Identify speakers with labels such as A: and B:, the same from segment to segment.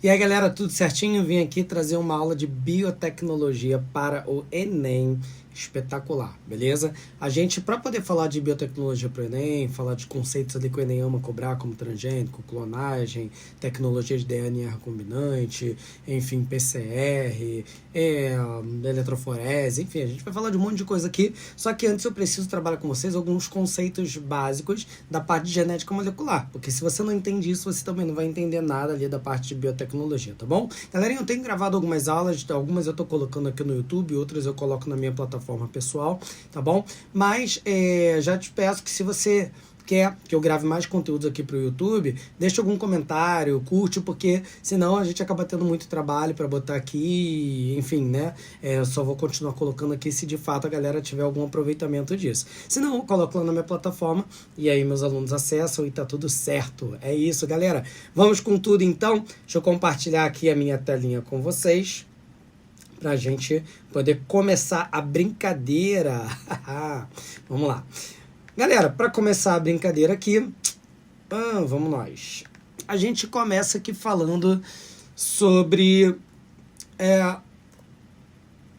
A: E aí, galera, tudo certinho? Vim aqui trazer uma aula de biotecnologia para o Enem. Espetacular, beleza? A gente, para poder falar de biotecnologia para o Enem, falar de conceitos ali que o Enem ama cobrar, como transgênico, clonagem, tecnologia de DNA recombinante, enfim, PCR, eletroforese, enfim, a gente vai falar de um monte de coisa aqui. Só que antes eu preciso trabalhar com vocês alguns conceitos básicos da parte de genética molecular, porque se você não entende isso, você também não vai entender nada ali da parte de biotecnologia, tá bom? Galerinha, eu tenho gravado algumas aulas, algumas eu tô colocando aqui no YouTube, outras eu coloco na minha plataforma pessoal, tá bom? Mas já te peço que se você quer que eu grave mais conteúdos aqui pro YouTube, deixa algum comentário, curte, porque senão a gente acaba tendo muito trabalho para botar aqui, enfim, né? Eu só vou continuar colocando aqui se de fato a galera tiver algum aproveitamento disso. Se não, eu coloco lá na minha plataforma e aí meus alunos acessam e tá tudo certo. É isso, galera. Vamos com tudo então. Deixa eu compartilhar aqui a minha telinha com vocês pra gente poder começar a brincadeira. Vamos lá. Galera, para começar a brincadeira aqui, vamos nós. A gente começa aqui falando sobre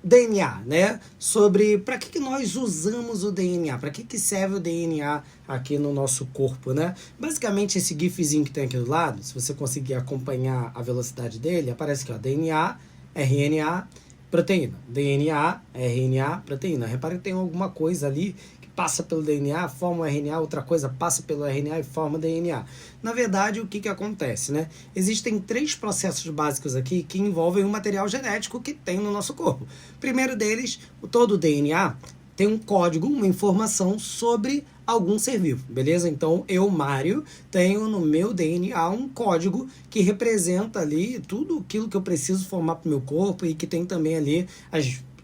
A: DNA, né? Sobre para que nós usamos o DNA, para que serve o DNA aqui no nosso corpo, né? Basicamente esse gifzinho que tem aqui do lado, se você conseguir acompanhar a velocidade dele, aparece aqui, ó, DNA, RNA, proteína. DNA, RNA, proteína. Repare que tem alguma coisa ali passa pelo DNA, forma o RNA, outra coisa passa pelo RNA e forma o DNA. Na verdade, o que acontece, né? Existem 3 processos básicos aqui que envolvem o material genético que tem no nosso corpo. Primeiro deles, todo o DNA tem um código, uma informação sobre algum ser vivo, beleza? Então, eu, Mário, tenho no meu DNA um código que representa ali tudo aquilo que eu preciso formar para o meu corpo e que tem também ali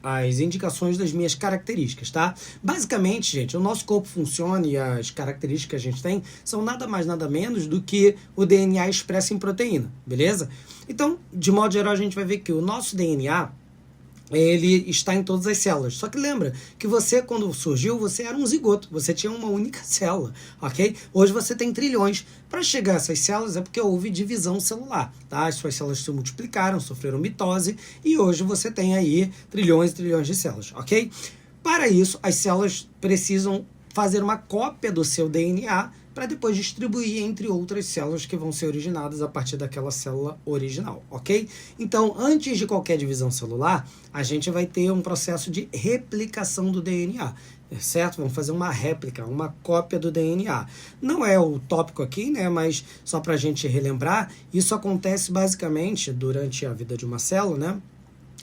A: as indicações das minhas características, tá? Basicamente, gente, o nosso corpo funciona e as características que a gente tem são nada mais, nada menos do que o DNA expresso em proteína, beleza? Então, de modo geral, a gente vai ver que o nosso DNA ele está em todas as células. Só que lembra que você, quando surgiu, você era um zigoto. Você tinha uma única célula, ok? Hoje você tem trilhões. Para chegar a essas células é porque houve divisão celular, tá? As suas células se multiplicaram, sofreram mitose e hoje você tem aí trilhões e trilhões de células, ok? Para isso, as células precisam fazer uma cópia do seu DNA para depois distribuir entre outras células que vão ser originadas a partir daquela célula original, ok? Então, antes de qualquer divisão celular, a gente vai ter um processo de replicação do DNA, certo? Vamos fazer uma réplica, uma cópia do DNA. Não é o tópico aqui, né? Mas só para a gente relembrar, isso acontece basicamente durante a vida de uma célula, né?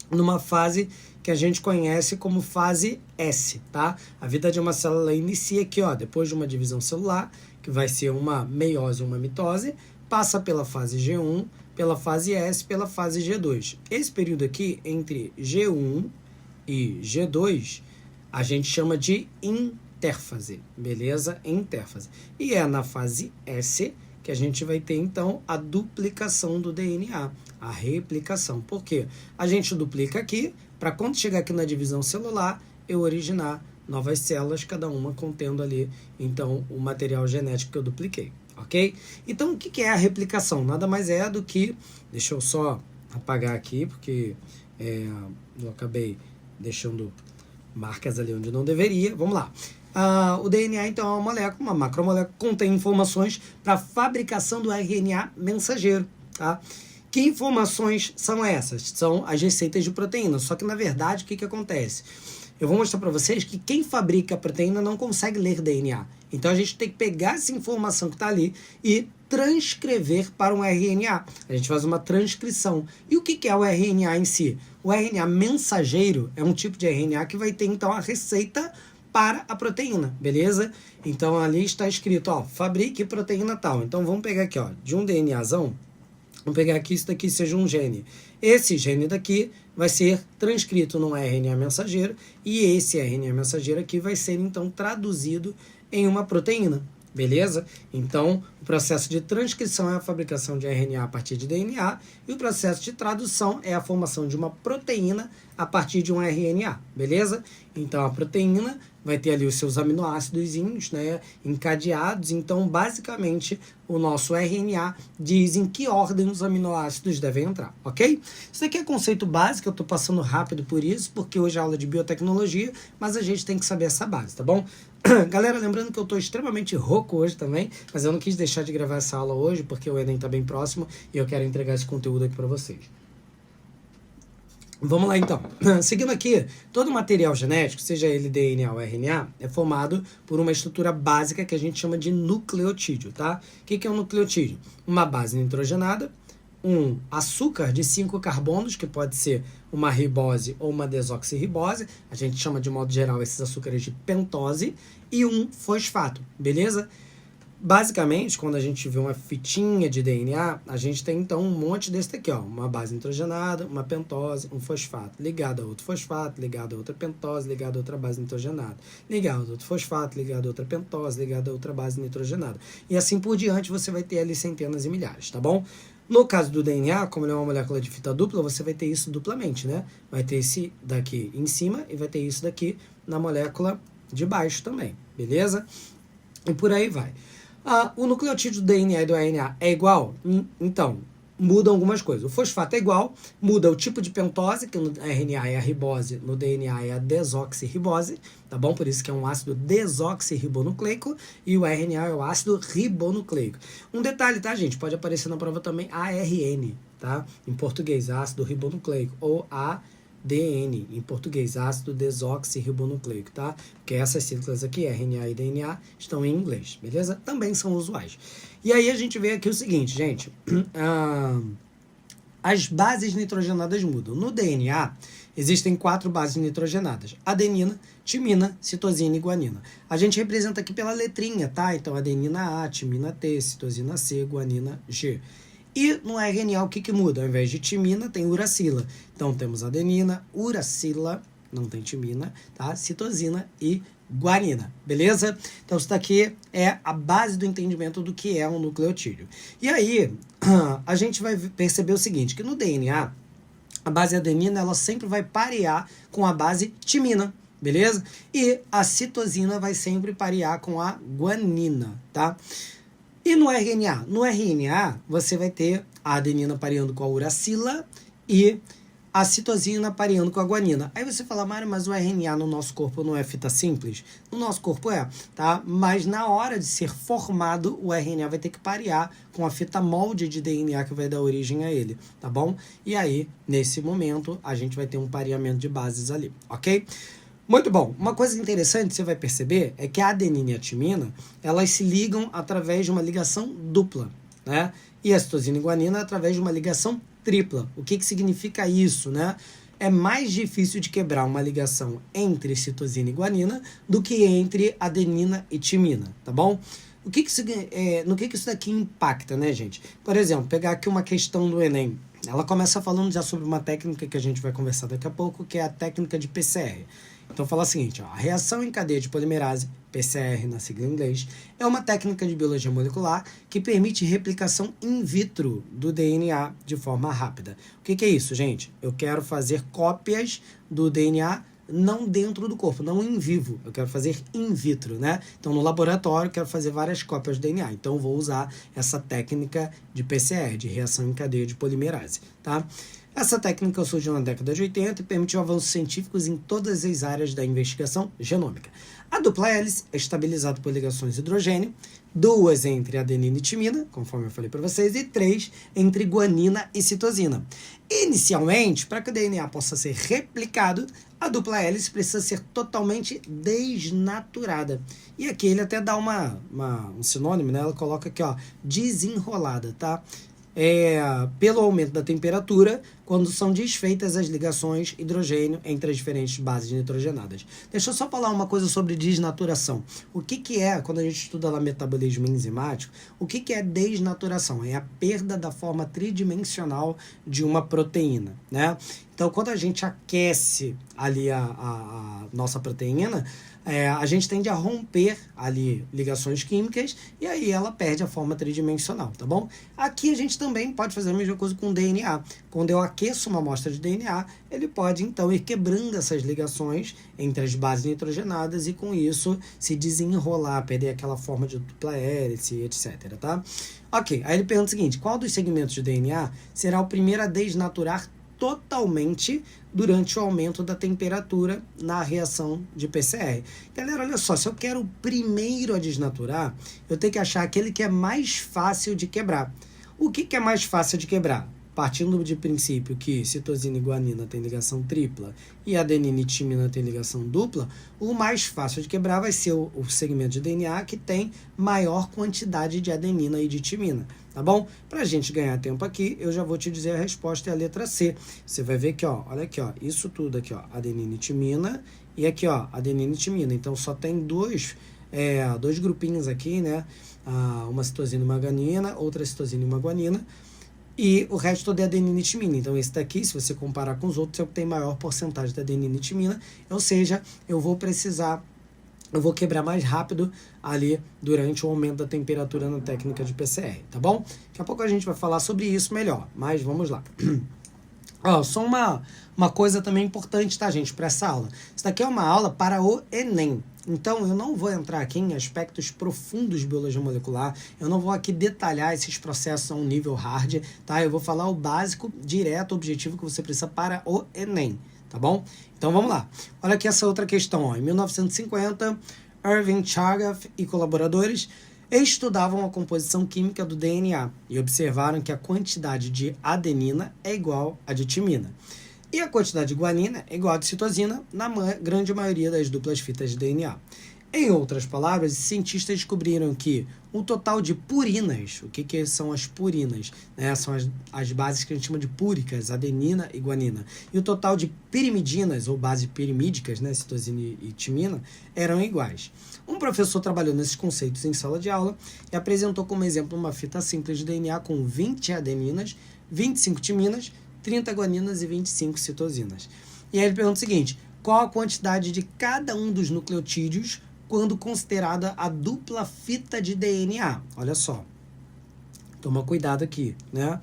A: Numa fase que a gente conhece como fase S, tá? A vida de uma célula inicia aqui, ó, depois de uma divisão celular, que vai ser uma meiose ou uma mitose, passa pela fase G1, pela fase S, pela fase G2. Esse período aqui, entre G1 e G2, a gente chama de intérfase, beleza? Intérfase. E é na fase S que a gente vai ter, então, a duplicação do DNA, a replicação. Por quê? A gente duplica aqui, para quando chegar aqui na divisão celular, eu originar novas células, cada uma contendo ali, então, o material genético que eu dupliquei, ok? Então, o que é a replicação? Nada mais é do que, deixa eu só apagar aqui, porque eu acabei deixando marcas ali onde não deveria. Vamos lá. O DNA, então, é uma molécula, uma macromolécula, contém informações para a fabricação do RNA mensageiro, tá? Que informações são essas? São as receitas de proteína. Só que, na verdade, o que acontece? Eu vou mostrar para vocês que quem fabrica a proteína não consegue ler DNA. Então, a gente tem que pegar essa informação que está ali e transcrever para um RNA. A gente faz uma transcrição. E o que é o RNA em si? O RNA mensageiro é um tipo de RNA que vai ter, então, a receita para a proteína, beleza? Então, ali está escrito, ó, fabrique proteína tal. Então, vamos pegar aqui, ó, de um DNAzão, vamos pegar aqui, isso daqui seja um gene. Esse gene daqui vai ser transcrito num RNA mensageiro e esse RNA mensageiro aqui vai ser, então, traduzido em uma proteína, Beleza? Então, o processo de transcrição é a fabricação de RNA a partir de DNA e o processo de tradução é a formação de uma proteína a partir de um RNA, beleza? Então, a proteína vai ter ali os seus aminoácidos, né, encadeados. Então, basicamente, o nosso RNA diz em que ordem os aminoácidos devem entrar, ok? Isso aqui é conceito básico, eu estou passando rápido por isso, porque hoje é aula de biotecnologia, mas a gente tem que saber essa base, tá bom? Galera, lembrando que eu estou extremamente rouco hoje também, mas eu não quis deixar de gravar essa aula hoje, porque o Enem está bem próximo e eu quero entregar esse conteúdo aqui para vocês. Vamos lá então. Seguindo aqui, todo material genético, seja ele DNA ou RNA, é formado por uma estrutura básica que a gente chama de nucleotídeo, tá? O que é um nucleotídeo? Uma base nitrogenada, um açúcar de 5 carbonos, que pode ser uma ribose ou uma desoxirribose, a gente chama de modo geral esses açúcares de pentose, e um fosfato, beleza? Basicamente, quando a gente vê uma fitinha de DNA, a gente tem então um monte desse daqui, ó, uma base nitrogenada, uma pentose, um fosfato, ligado a outro fosfato, ligado a outra pentose, ligado a outra base nitrogenada, ligado a outro fosfato, ligado a outra pentose, ligado a outra base nitrogenada. E assim por diante, você vai ter ali centenas e milhares, tá bom? No caso do DNA, como ele é uma molécula de fita dupla, você vai ter isso duplamente, né? Vai ter esse daqui em cima e vai ter isso daqui na molécula de baixo também, beleza? E por aí vai. O nucleotídeo do DNA e do RNA é igual? Então, mudam algumas coisas. O fosfato é igual, muda o tipo de pentose, que no RNA é a ribose, no DNA é a desoxirribose, tá bom? Por isso que é um ácido desoxirribonucleico e o RNA é o ácido ribonucleico. Um detalhe, tá, gente? Pode aparecer na prova também ARN, tá? Em português, ácido ribonucleico, ou ADN, em português, ácido desoxirribonucleico, tá? Porque essas siglas aqui, RNA e DNA, estão em inglês, beleza? Também são usuais. E aí a gente vê aqui o seguinte, gente, as bases nitrogenadas mudam. No DNA, existem 4 bases nitrogenadas: adenina, timina, citosina e guanina. A gente representa aqui pela letrinha, tá? Então, adenina A, timina T, citosina C, guanina G. E no RNA, o que muda? Ao invés de timina, tem uracila. Então, temos adenina, uracila, não tem timina, tá? Citosina e guanina, beleza? Então, isso daqui é a base do entendimento do que é um nucleotídeo. E aí, a gente vai perceber o seguinte, que no DNA, a base adenina, ela sempre vai parear com a base timina, beleza? E a citosina vai sempre parear com a guanina, tá? E no RNA? No RNA, você vai ter a adenina pareando com a uracila e a citosina pareando com a guanina. Aí você fala, Mário, mas o RNA no nosso corpo não é fita simples? No nosso corpo é, tá? Mas na hora de ser formado, o RNA vai ter que parear com a fita molde de DNA que vai dar origem a ele, tá bom? E aí, nesse momento, a gente vai ter um pareamento de bases ali, ok? Muito bom. Uma coisa interessante que você vai perceber é que a adenina e a timina, elas se ligam através de uma ligação dupla, né? E a citosina e guanina através de uma ligação tripla. O que significa isso, né? É mais difícil de quebrar uma ligação entre citosina e guanina do que entre adenina e timina, tá bom? No que isso daqui impacta, né, gente? Por exemplo, pegar aqui uma questão do Enem. Ela começa falando já sobre uma técnica que a gente vai conversar daqui a pouco, que é a técnica de PCR. Então, fala o seguinte, ó, a reação em cadeia de polimerase, PCR na sigla em inglês, é uma técnica de biologia molecular que permite replicação in vitro do DNA de forma rápida. O que é isso, gente? Eu quero fazer cópias do DNA não dentro do corpo, não em vivo. Eu quero fazer in vitro, né? Então, no laboratório, eu quero fazer várias cópias do DNA. Então, eu vou usar essa técnica de PCR, de reação em cadeia de polimerase, tá? Essa técnica surgiu na década de 80 e permitiu avanços científicos em todas as áreas da investigação genômica. A dupla hélice é estabilizada por ligações de hidrogênio, 2 entre adenina e timina, conforme eu falei para vocês, e 3 entre guanina e citosina. Inicialmente, para que o DNA possa ser replicado, a dupla hélice precisa ser totalmente desnaturada. E aqui ele até dá um sinônimo, né? Ela coloca aqui, ó, desenrolada, tá? Pelo aumento da temperatura, quando são desfeitas as ligações hidrogênio entre as diferentes bases nitrogenadas. Deixa eu só falar uma coisa sobre desnaturação. O que é, quando a gente estuda lá metabolismo enzimático, o que é desnaturação? É a perda da forma tridimensional de uma proteína, né? Então, quando a gente aquece ali a nossa proteína, a gente tende a romper ali ligações químicas e aí ela perde a forma tridimensional, tá bom? Aqui a gente também pode fazer a mesma coisa com o DNA. Quando eu aqueço uma amostra de DNA, ele pode então ir quebrando essas ligações entre as bases nitrogenadas e com isso se desenrolar, perder aquela forma de dupla hélice, etc, tá? Ok, aí ele pergunta o seguinte: qual dos segmentos de DNA será o primeiro a desnaturar totalmente durante o aumento da temperatura na reação de PCR? Galera, olha só, se eu quero o primeiro a desnaturar, eu tenho que achar aquele que é mais fácil de quebrar. O que é mais fácil de quebrar? Partindo de princípio que citosina e guanina tem ligação tripla e adenina e timina tem ligação dupla, o mais fácil de quebrar vai ser o segmento de DNA que tem maior quantidade de adenina e de timina, tá bom? Pra gente ganhar tempo aqui, eu já vou te dizer a resposta, é a letra C. Você vai ver que, ó, olha aqui, ó, isso tudo aqui, ó, adenina e timina, e aqui, ó, adenina e timina. Então só tem dois grupinhos aqui, né? Uma citosina e uma guanina, outra citosina e uma guanina. E o resto todo é adenina e timina. Então esse daqui, se você comparar com os outros, é o que tem maior porcentagem de adenina e timina. Ou seja, eu vou quebrar mais rápido ali durante o aumento da temperatura na técnica de PCR, tá bom? Daqui a pouco a gente vai falar sobre isso melhor, mas vamos lá. Ó, só uma coisa também importante, tá, gente, para essa aula. Isso daqui é uma aula para o Enem. Então, eu não vou entrar aqui em aspectos profundos de biologia molecular, eu não vou aqui detalhar esses processos a um nível hard, tá? Eu vou falar o básico, direto, objetivo que você precisa para o Enem, tá bom? Então, vamos lá. Olha aqui essa outra questão, ó. Em 1950, Irving Chargaff e colaboradores estudavam a composição química do DNA e observaram que a quantidade de adenina é igual à de timina. E a quantidade de guanina é igual a de citosina na grande maioria das duplas fitas de DNA. Em outras palavras, os cientistas descobriram que o total de purinas, o que são as purinas? Né? São as bases que a gente chama de púricas, adenina e guanina. E o total de pirimidinas, ou bases pirimídicas, né? Citosina e timina, eram iguais. Um professor trabalhou nesses conceitos em sala de aula e apresentou como exemplo uma fita simples de DNA com 20 adeninas, 25 timinas, 30 guaninas e 25 citosinas. E aí ele pergunta o seguinte: qual a quantidade de cada um dos nucleotídeos quando considerada a dupla fita de DNA? Olha só, toma cuidado aqui, né?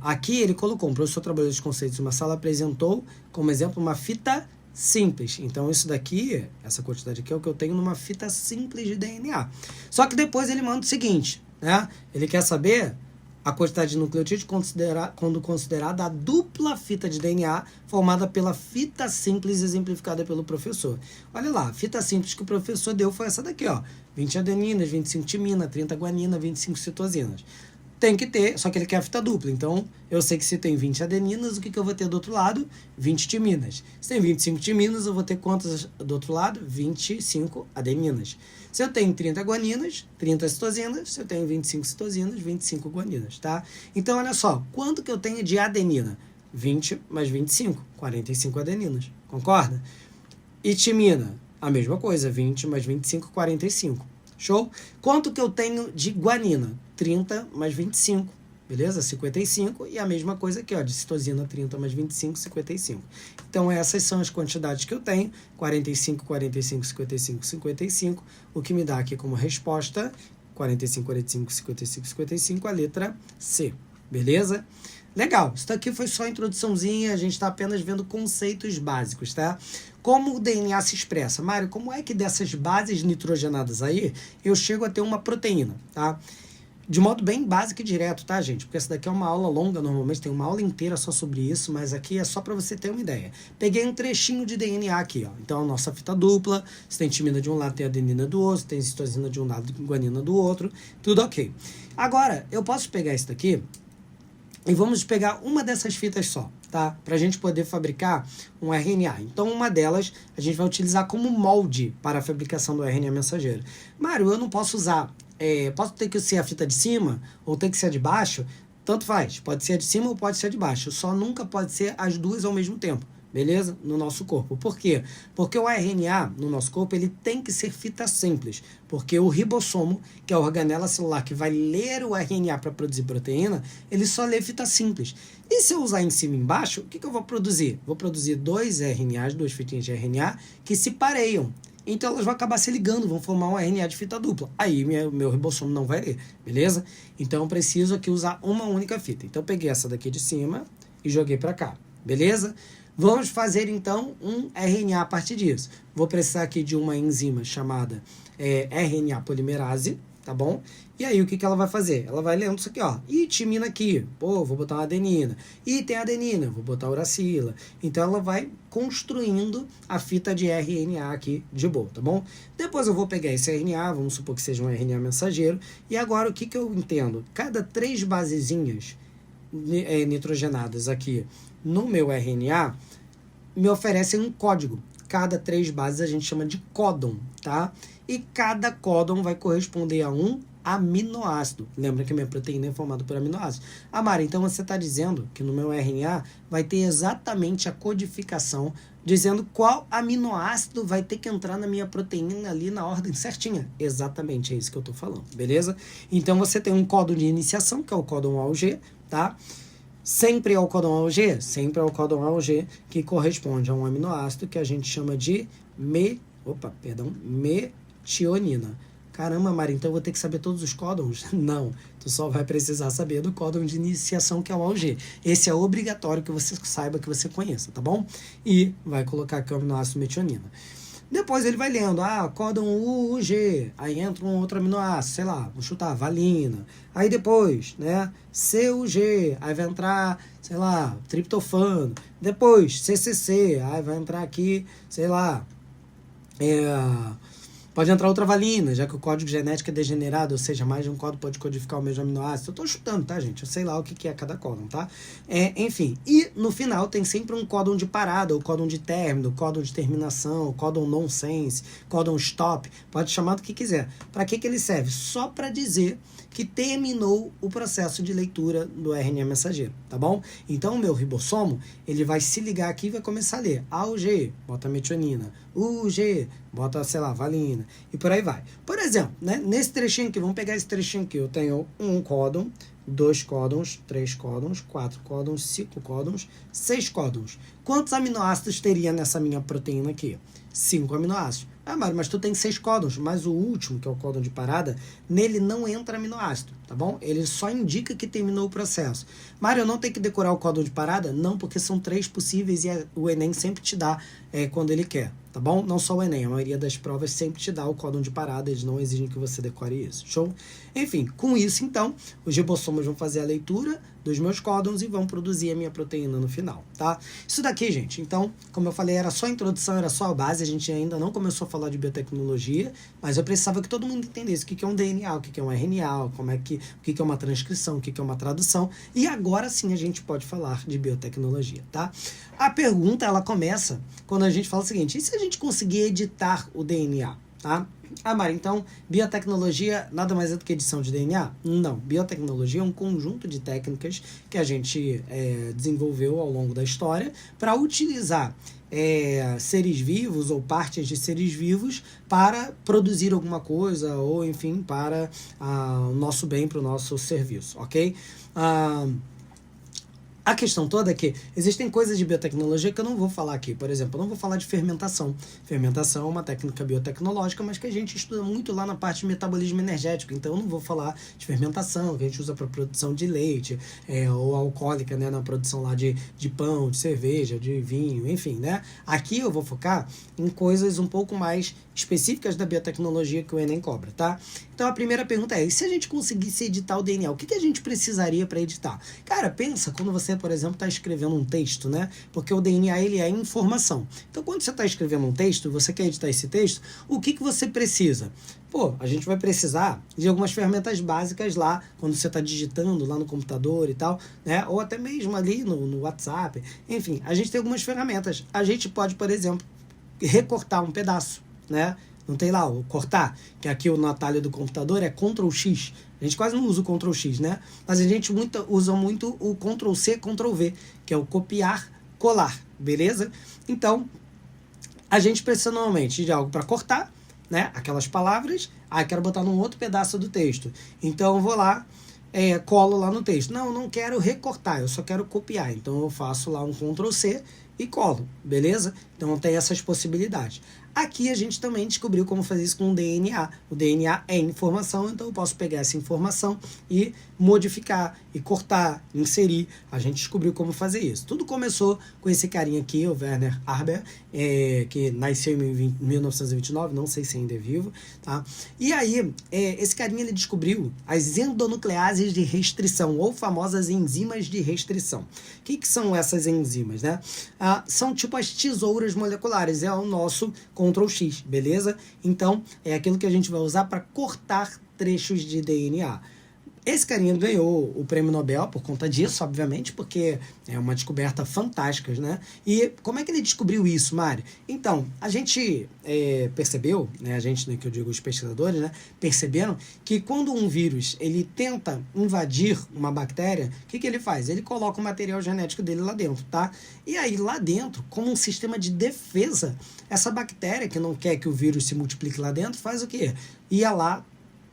A: Aqui ele colocou, um professor trabalhou os conceitos em uma sala, apresentou como exemplo uma fita simples. Então isso daqui, essa quantidade aqui é o que eu tenho numa fita simples de DNA. Só que depois ele manda o seguinte, né? Ele quer saber a quantidade de nucleotídeos quando considerada a dupla fita de DNA formada pela fita simples exemplificada pelo professor. Olha lá, a fita simples que o professor deu foi essa daqui, ó. 20 adeninas, 25 timina, 30 guanina, 25 citosinas. Tem que ter, só que ele quer a fita dupla. Então, eu sei que se tem 20 adeninas, o que eu vou ter do outro lado? 20 timinas. Se tem 25 timinas, eu vou ter quantas do outro lado? 25 adeninas. Se eu tenho 30 guaninas, 30 citosinas. Se eu tenho 25 citosinas, 25 guaninas, tá? Então, olha só, quanto que eu tenho de adenina? 20 mais 25, 45 adeninas. Concorda? E timina? A mesma coisa, 20 mais 25, 45. Show? Quanto que eu tenho de guanina? 30 mais 25, beleza? 55. E a mesma coisa aqui, ó, de citosina, 30 mais 25, 55. Então, essas são as quantidades que eu tenho. 45, 45, 55, 55. O que me dá aqui como resposta, 45, 45, 55, 55, a letra C. Beleza? Legal, isso daqui foi só a introduçãozinha, a gente está apenas vendo conceitos básicos, tá? Como o DNA se expressa? Mário, como é que dessas bases nitrogenadas aí, eu chego a ter uma proteína, tá? De modo bem básico e direto, tá, gente? Porque essa daqui é uma aula longa, normalmente tem uma aula inteira só sobre isso, mas aqui é só para você ter uma ideia. Peguei um trechinho de DNA aqui, ó. Então, a nossa fita dupla, se tem timina de um lado, tem adenina do outro, se tem citosina de um lado, guanina do outro, tudo ok. Agora, eu posso pegar isso daqui e vamos pegar uma dessas fitas só, tá? Pra gente poder fabricar um RNA. Então, uma delas a gente vai utilizar como molde para a fabricação do RNA mensageiro. Mário, eu não posso usar... posso ter que ser a fita de cima ou ter que ser a de baixo? Tanto faz. Pode ser a de cima ou pode ser a de baixo. Só nunca pode ser as duas ao mesmo tempo. beleza? No nosso corpo. Por quê? Porque o RNA no nosso corpo ele tem que ser fita simples, porque o ribossomo, que é a organela celular que vai ler o RNA para produzir proteína, ele só lê fita simples. E se eu usar em cima e embaixo, o que eu vou produzir? Vou produzir dois RNAs, duas fitinhas de RNA, que se pareiam. Então elas vão acabar se ligando, vão formar um RNA de fita dupla. Aí meu ribossomo não vai ler, beleza? Então eu preciso aqui usar uma única fita. Então eu peguei essa daqui de cima e joguei para cá, beleza? Vamos fazer então um RNA a partir disso. Vou precisar aqui de uma enzima chamada RNA polimerase, tá bom? E aí o que ela vai fazer? Ela vai lendo isso aqui, ó. E timina aqui. Pô, vou botar uma adenina. E tem adenina, vou botar uracila. Então ela vai construindo a fita de RNA aqui de boa, tá bom? Depois eu vou pegar esse RNA, vamos supor que seja um RNA mensageiro. E agora o que eu entendo? Cada 3 basezinhas nitrogenadas aqui no meu RNA me oferecem um código. Cada 3 bases a gente chama de códon, tá? E cada códon vai corresponder a um aminoácido. Lembra que a minha proteína é formada por aminoácidos. Mari, então você está dizendo que no meu RNA vai ter exatamente a codificação dizendo qual aminoácido vai ter que entrar na minha proteína ali na ordem certinha. Exatamente, é isso que eu estou falando, beleza? Então você tem um códon de iniciação, que é o códon AUG, tá? Sempre é o códon AUG? Sempre é o códon AUG, que corresponde a um aminoácido que a gente chama de metionina. Caramba, Mari, então eu vou ter que saber todos os códons? Não, tu só vai precisar saber do códon de iniciação, que é o AUG. Esse é obrigatório que você saiba, que você conheça, tá bom? E vai colocar aqui o aminoácido metionina. Depois ele vai lendo, códon UG, aí entra um outro aminoácido, sei lá, vou chutar, valina. Aí depois, né, CUG, aí vai entrar, sei lá, triptofano. Depois, CCC, aí vai entrar aqui, sei lá, pode entrar outra valina, já que o código genético é degenerado, ou seja, mais de um código pode codificar o mesmo aminoácido. Eu tô chutando, tá, gente? Eu sei lá o que é cada códon, tá? Enfim, e no final tem sempre um códon de parada, o códon de término, o códon de terminação, o códon nonsense, códon stop, pode chamar do que quiser. Para que ele serve? Só para dizer que terminou o processo de leitura do RNA mensageiro, tá bom? Então o meu ribossomo, ele vai se ligar aqui e vai começar a ler AUG, bota metionina, UG, bota, sei lá, valina, e por aí vai. Por exemplo, né, nesse trechinho aqui, vamos pegar esse trechinho aqui, eu tenho um códon, 2 códons, 3 códons, 4 códons, 5 códons, 6 códons. Quantos aminoácidos teria nessa minha proteína aqui? 5 aminoácidos. Mário, mas tu tem 6 códons, mas o último, que é o códon de parada, nele não entra aminoácido, tá bom? Ele só indica que terminou o processo. Mário, eu não tenho que decorar o códon de parada? Não, porque são 3 possíveis e o Enem sempre te dá quando ele quer, tá bom? Não só o Enem, a maioria das provas sempre te dá o códon de parada, eles não exigem que você decore isso, show? Enfim, com isso, então, os ribossomos vão fazer a leitura dos meus códons e vão produzir a minha proteína no final, tá? Isso daqui, gente, então, como eu falei, era só a introdução, era só a base, a gente ainda não começou a falar de biotecnologia, mas eu precisava que todo mundo entendesse o que é um DNA, o que é um RNA, o que é uma transcrição, o que é uma tradução, e agora sim a gente pode falar de biotecnologia, tá? A pergunta, ela começa quando a gente fala o seguinte, e se a gente conseguir editar o DNA, tá? Mari, então, biotecnologia nada mais é do que edição de DNA? Não, biotecnologia é um conjunto de técnicas que a gente desenvolveu ao longo da história para utilizar seres vivos ou partes de seres vivos para produzir alguma coisa ou, enfim, para o nosso bem, para o nosso serviço, ok? A questão toda é que existem coisas de biotecnologia que eu não vou falar aqui. Por exemplo, eu não vou falar de fermentação. Fermentação é uma técnica biotecnológica, mas que a gente estuda muito lá na parte de metabolismo energético. Então, eu não vou falar de fermentação, que a gente usa para produção de leite, ou alcoólica, né, na produção lá de pão, de cerveja, de vinho, enfim, né? Aqui eu vou focar em coisas um pouco mais específicas da biotecnologia que o Enem cobra, tá? Então, a primeira pergunta é, e se a gente conseguisse editar o DNA, o que a gente precisaria para editar? Cara, pensa quando você, por exemplo, está escrevendo um texto, né? Porque o DNA, ele é informação. Então, quando você está escrevendo um texto, você quer editar esse texto, o que você precisa? Pô, a gente vai precisar de algumas ferramentas básicas lá, quando você está digitando lá no computador e tal, né? Ou até mesmo ali no WhatsApp. Enfim, a gente tem algumas ferramentas. A gente pode, por exemplo, recortar um pedaço, né? Não tem lá o cortar, que aqui no atalho do computador é Ctrl+X. A gente quase não usa o Ctrl+X, né? Mas a gente usa muito o Ctrl+C, Ctrl+V, que é o copiar colar, beleza? Então, a gente precisa normalmente de algo para cortar, né? Aquelas palavras, quero botar num outro pedaço do texto. Então, eu vou lá, colo lá no texto. Não, eu não quero recortar, eu só quero copiar. Então, eu faço lá um Ctrl+C e colo, beleza? Então, tem essas possibilidades. Aqui a gente também descobriu como fazer isso com o DNA. O DNA é informação, então eu posso pegar essa informação e modificar, e cortar, inserir. A gente descobriu como fazer isso. Tudo começou com esse carinha aqui, o Werner Haber, que nasceu em 1929, não sei se ainda é vivo, tá? E aí, esse carinha ele descobriu as endonucleases de restrição, ou famosas enzimas de restrição. O que são essas enzimas, né? São tipo as tesouras moleculares, é o nosso Ctrl+X, beleza? Então, é aquilo que a gente vai usar para cortar trechos de DNA. Esse carinha ganhou o prêmio Nobel por conta disso, obviamente, porque é uma descoberta fantástica, né? E como é que ele descobriu isso, Mário? Então, a gente percebeu, né, a gente, né, que eu digo os pesquisadores, né, perceberam que quando um vírus ele tenta invadir uma bactéria, o que ele faz? Ele coloca o material genético dele lá dentro, tá? E aí, lá dentro, como um sistema de defesa, essa bactéria que não quer que o vírus se multiplique lá dentro, faz o quê? Ia lá,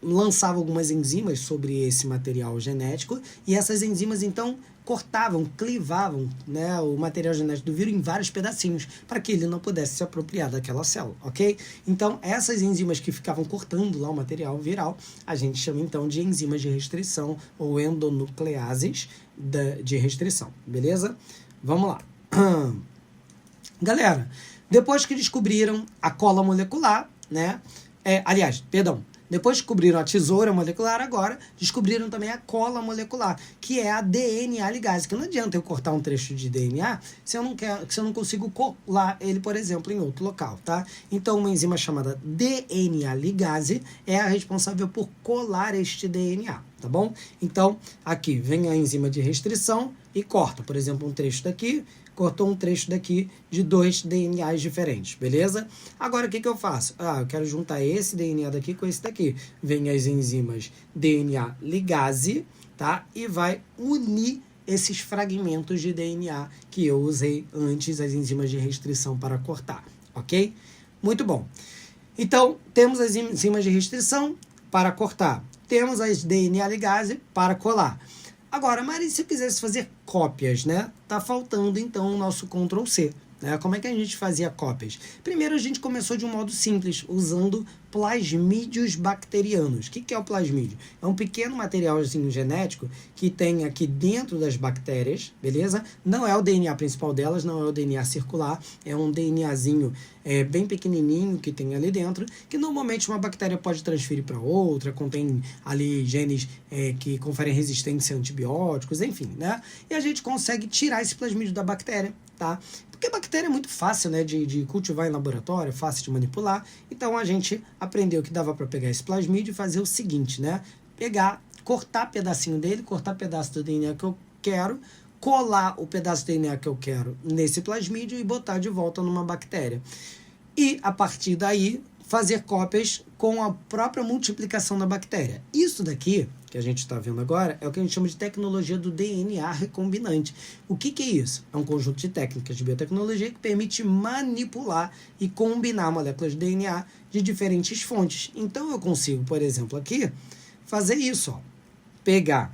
A: lançava algumas enzimas sobre esse material genético e essas enzimas então cortavam, clivavam, né, o material genético do vírus em vários pedacinhos para que ele não pudesse se apropriar daquela célula, ok? Então essas enzimas que ficavam cortando lá o material viral, a gente chama então de enzimas de restrição ou endonucleases de restrição, beleza? Vamos lá. Galera, depois que descobriram a cola molecular, né, depois descobriram a tesoura molecular, agora descobriram também a cola molecular, que é a DNA ligase, que não adianta eu cortar um trecho de DNA se eu não consigo colar ele, por exemplo, em outro local, tá? Então, uma enzima chamada DNA ligase é a responsável por colar este DNA, tá bom? Então, aqui vem a enzima de restrição e corta, por exemplo, um trecho daqui, cortou um trecho daqui de 2 DNAs diferentes, beleza? Agora, o que eu faço? Eu quero juntar esse DNA daqui com esse daqui. Vem as enzimas DNA ligase, tá? E vai unir esses fragmentos de DNA que eu usei antes, as enzimas de restrição para cortar, ok? Muito bom. Então, temos as enzimas de restrição para cortar. Temos as DNA ligase para colar. Agora, Mari, se eu quisesse fazer cópias, né? Tá faltando, então, o nosso Ctrl+C. Né? Como é que a gente fazia cópias? Primeiro, a gente começou de um modo simples, usando plasmídios bacterianos. O que é o plasmídio? É um pequeno materialzinho genético que tem aqui dentro das bactérias, beleza? Não é o DNA principal delas, não é o DNA circular, é um DNAzinho bem pequenininho que tem ali dentro, que normalmente uma bactéria pode transferir para outra, contém ali genes que conferem resistência a antibióticos, enfim, né? E a gente consegue tirar esse plasmídio da bactéria, tá? Porque a bactéria é muito fácil, né, de cultivar em laboratório, é fácil de manipular. Então a gente aprendeu que dava para pegar esse plasmídio e fazer o seguinte, né? Cortar pedacinho dele, cortar pedaço do DNA que eu quero, colar o pedaço do DNA que eu quero nesse plasmídio e botar de volta numa bactéria. E a partir daí fazer cópias com a própria multiplicação da bactéria. Isso daqui, que a gente está vendo agora, é o que a gente chama de tecnologia do DNA recombinante. O que é isso? É um conjunto de técnicas de biotecnologia que permite manipular e combinar moléculas de DNA de diferentes fontes. Então eu consigo, por exemplo, aqui, fazer isso, ó. Pegar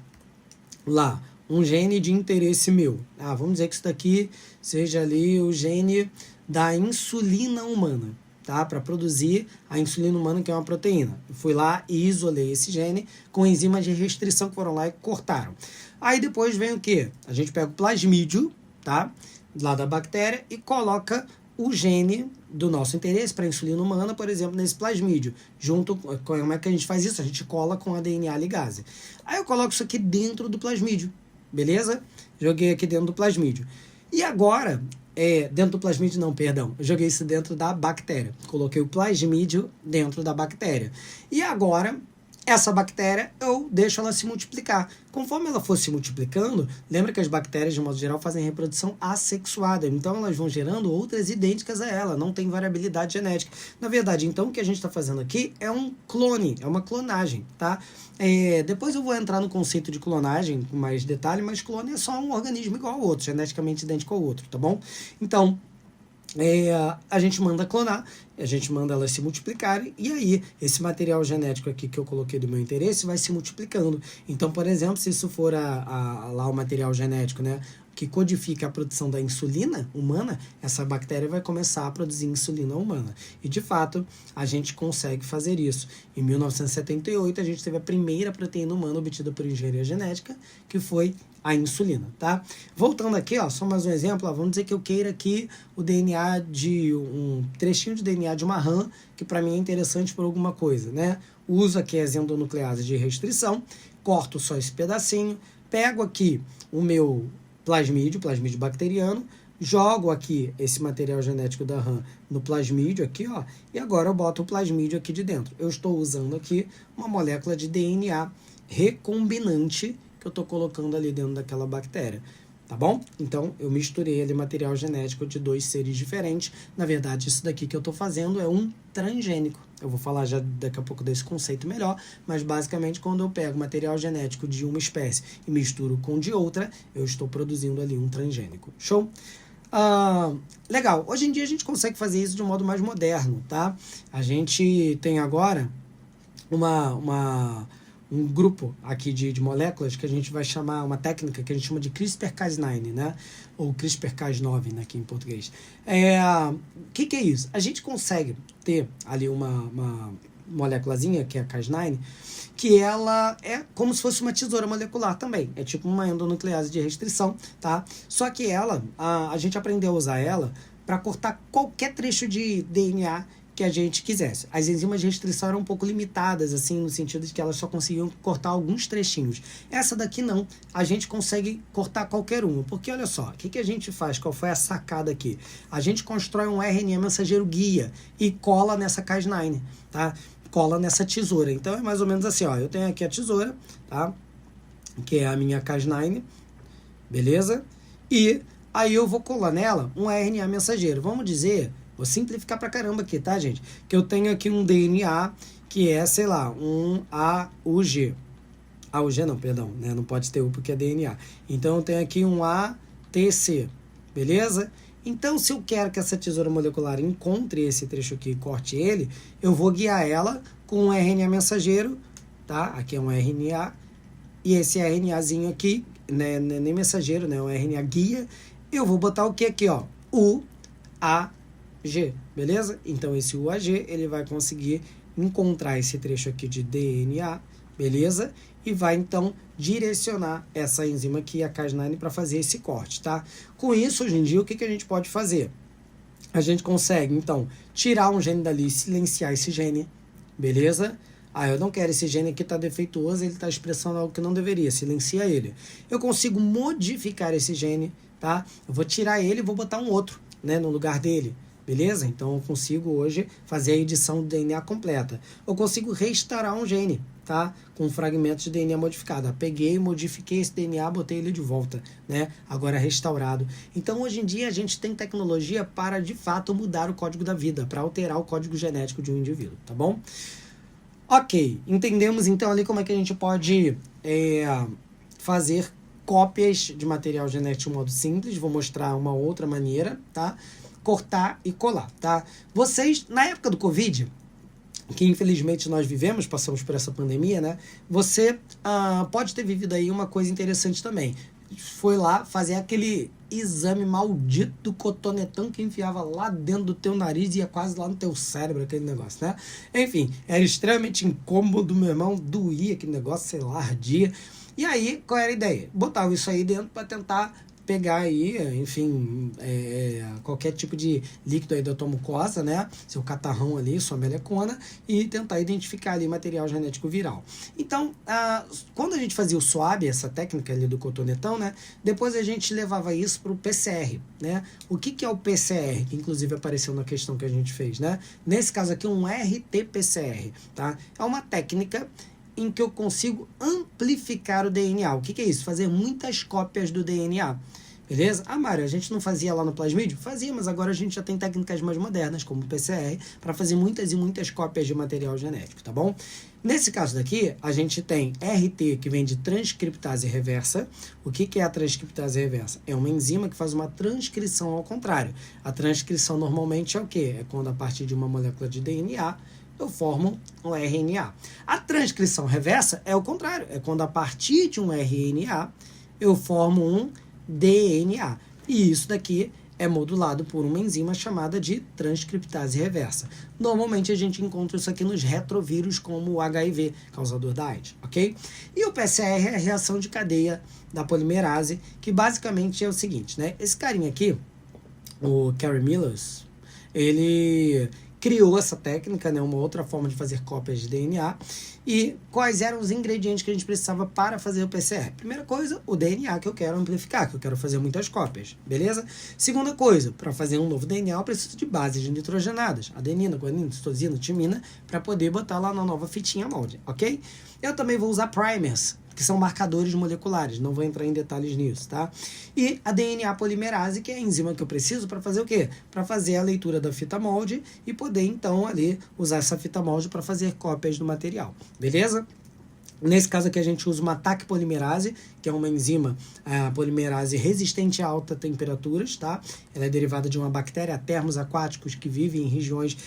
A: lá um gene de interesse meu. Vamos dizer que isso daqui seja ali o gene da insulina humana, tá? Para produzir a insulina humana, que é uma proteína. Eu fui lá e isolei esse gene com enzimas de restrição que foram lá e cortaram. Aí depois vem o quê? A gente pega o plasmídio, tá? Lá da bactéria e coloca o gene do nosso interesse para a insulina humana, por exemplo, nesse plasmídio. Como é que a gente faz isso? A gente cola com a DNA ligase. Aí eu coloco isso aqui dentro do plasmídio, beleza? Joguei aqui dentro do plasmídio. E agora, dentro do plasmídio não, perdão, eu joguei isso dentro da bactéria. Coloquei o plasmídio dentro da bactéria. E agora, essa bactéria, eu deixo ela se multiplicar. Conforme ela for se multiplicando, lembra que as bactérias, de modo geral, fazem reprodução assexuada. Então, elas vão gerando outras idênticas a ela. Não tem variabilidade genética. Na verdade, então, o que a gente está fazendo aqui é um clone, é uma clonagem, tá? Depois eu vou entrar no conceito de clonagem com mais detalhe, mas clone é só um organismo igual ao outro, geneticamente idêntico ao outro, tá bom? Então, a gente manda clonar, a gente manda elas se multiplicarem, e aí esse material genético aqui que eu coloquei do meu interesse vai se multiplicando. Então, por exemplo, se isso for lá o material genético, né, que codifica a produção da insulina humana, essa bactéria vai começar a produzir insulina humana. E, de fato, a gente consegue fazer isso. Em 1978, a gente teve a primeira proteína humana obtida por engenharia genética, que foi a insulina, tá? Voltando aqui, ó, só mais um exemplo, ó, vamos dizer que eu queira aqui o DNA de um trechinho de DNA de uma rã, que para mim é interessante por alguma coisa, né? Uso aqui as endonucleases de restrição, corto só esse pedacinho, pego aqui o meu plasmídio bacteriano, jogo aqui esse material genético da rã no plasmídio aqui, ó, e agora eu boto o plasmídio aqui de dentro. Eu estou usando aqui uma molécula de DNA recombinante que eu estou colocando ali dentro daquela bactéria, tá bom? Então, eu misturei ali material genético de dois seres diferentes. Na verdade, isso daqui que eu estou fazendo é um transgênico. Eu vou falar já daqui a pouco desse conceito melhor, mas basicamente quando eu pego material genético de uma espécie e misturo com de outra, eu estou produzindo ali um transgênico. Show? Legal. Hoje em dia a gente consegue fazer isso de um modo mais moderno, tá? A gente tem agora um grupo aqui de moléculas que a gente vai chamar, uma técnica que a gente chama de CRISPR-Cas9, né? Ou CRISPR-Cas9, né, aqui em português. Que é isso? A gente consegue ter ali uma moléculazinha, que é a Cas9, que ela é como se fosse uma tesoura molecular também. É tipo uma endonuclease de restrição, tá? Só que ela, a gente aprendeu a usar ela para cortar qualquer trecho de DNA que a gente quisesse. As enzimas de restrição eram um pouco limitadas, assim, no sentido de que elas só conseguiam cortar alguns trechinhos. Essa daqui não, a gente consegue cortar qualquer uma, porque olha só, o que a gente faz? Qual foi a sacada aqui? A gente constrói um RNA mensageiro guia e cola nessa Cas9, tá? Cola nessa tesoura. Então é mais ou menos assim, ó, eu tenho aqui a tesoura, tá? Que é a minha Cas9, beleza? E aí eu vou colar nela um RNA mensageiro. Vamos dizer, vou simplificar pra caramba aqui, tá, gente? Que eu tenho aqui um DNA que é, sei lá, um AUG. AUG não, perdão, né? Não pode ter U porque é DNA. Então eu tenho aqui um ATC, beleza? Então, se eu quero que essa tesoura molecular encontre esse trecho aqui e corte ele, eu vou guiar ela com um RNA mensageiro, tá? Aqui é um RNA, e esse RNAzinho aqui, né, nem mensageiro, né? Um RNA guia, eu vou botar o que aqui, ó? UAG, beleza? Então, esse UAG, ele vai conseguir encontrar esse trecho aqui de DNA, beleza? E vai, então, direcionar essa enzima aqui, a Cas9, para fazer esse corte, tá? Com isso, hoje em dia, o que a gente pode fazer? A gente consegue, então, tirar um gene dali e silenciar esse gene, beleza? Eu não quero esse gene aqui, tá defeituoso, ele tá expressando algo que não deveria, silencia ele. Eu consigo modificar esse gene, tá? Eu vou tirar ele e vou botar um outro, né, no lugar dele. Beleza? Então eu consigo hoje fazer a edição do DNA completa. Eu consigo restaurar um gene, tá? Com fragmentos de DNA modificado. Peguei, modifiquei esse DNA, botei ele de volta, né? Agora restaurado. Então hoje em dia a gente tem tecnologia para de fato mudar o código da vida, para alterar o código genético de um indivíduo, tá bom? Ok, entendemos então ali como é que a gente pode fazer cópias de material genético de modo simples. Vou mostrar uma outra maneira, tá? Cortar e colar, tá? Vocês, na época do Covid, que infelizmente nós vivemos, passamos por essa pandemia, né? Você pode ter vivido aí uma coisa interessante também. Foi lá fazer aquele exame maldito do cotonetão que enfiava lá dentro do teu nariz e ia quase lá no teu cérebro, aquele negócio, né? Enfim, era extremamente incômodo, meu irmão, doía aquele negócio, sei lá, ardia. E aí, qual era a ideia? Botava isso aí dentro para tentar pegar aí, enfim, qualquer tipo de líquido aí da tua mucosa, né? Seu catarrão ali, sua melecona, e tentar identificar ali material genético viral. Então, quando a gente fazia o swab, essa técnica ali do cotonetão, né? Depois a gente levava isso para o PCR, né? O que é o PCR? Que inclusive apareceu na questão que a gente fez, né? Nesse caso aqui, um RT-PCR, tá? É uma técnica em que eu consigo amplificar o DNA. O que é isso? Fazer muitas cópias do DNA. Beleza? Ah, Mário, a gente não fazia lá no plasmídio? Fazia, mas agora a gente já tem técnicas mais modernas, como o PCR, para fazer muitas e muitas cópias de material genético, tá bom? Nesse caso daqui, a gente tem RT, que vem de transcriptase reversa. O que é a transcriptase reversa? É uma enzima que faz uma transcrição ao contrário. A transcrição normalmente é o quê? É quando a partir de uma molécula de DNA eu formo um RNA. A transcrição reversa é o contrário. É quando a partir de um RNA eu formo um DNA. E isso daqui é modulado por uma enzima chamada de transcriptase reversa. Normalmente a gente encontra isso aqui nos retrovírus como o HIV, causador da AIDS, ok? E o PCR é a reação de cadeia da polimerase, que basicamente é o seguinte, né? Esse carinha aqui, o Cary Mills, ele criou essa técnica, né, uma outra forma de fazer cópias de DNA. E quais eram os ingredientes que a gente precisava para fazer o PCR? Primeira coisa, o DNA que eu quero amplificar, que eu quero fazer muitas cópias, beleza? Segunda coisa, para fazer um novo DNA eu preciso de bases nitrogenadas, adenina, guanina, citosina, timina, para poder botar lá na nova fitinha molde, ok? Eu também vou usar primers, que são marcadores moleculares, não vou entrar em detalhes nisso, tá? E a DNA polimerase, que é a enzima que eu preciso para fazer o quê? Para fazer a leitura da fita molde e poder, então, ali, usar essa fita molde para fazer cópias do material, beleza? Nesse caso aqui a gente usa uma TAC polimerase, que é uma enzima polimerase resistente a altas temperaturas, tá? Ela é derivada de uma bactéria, termos aquáticos, que vive em regiões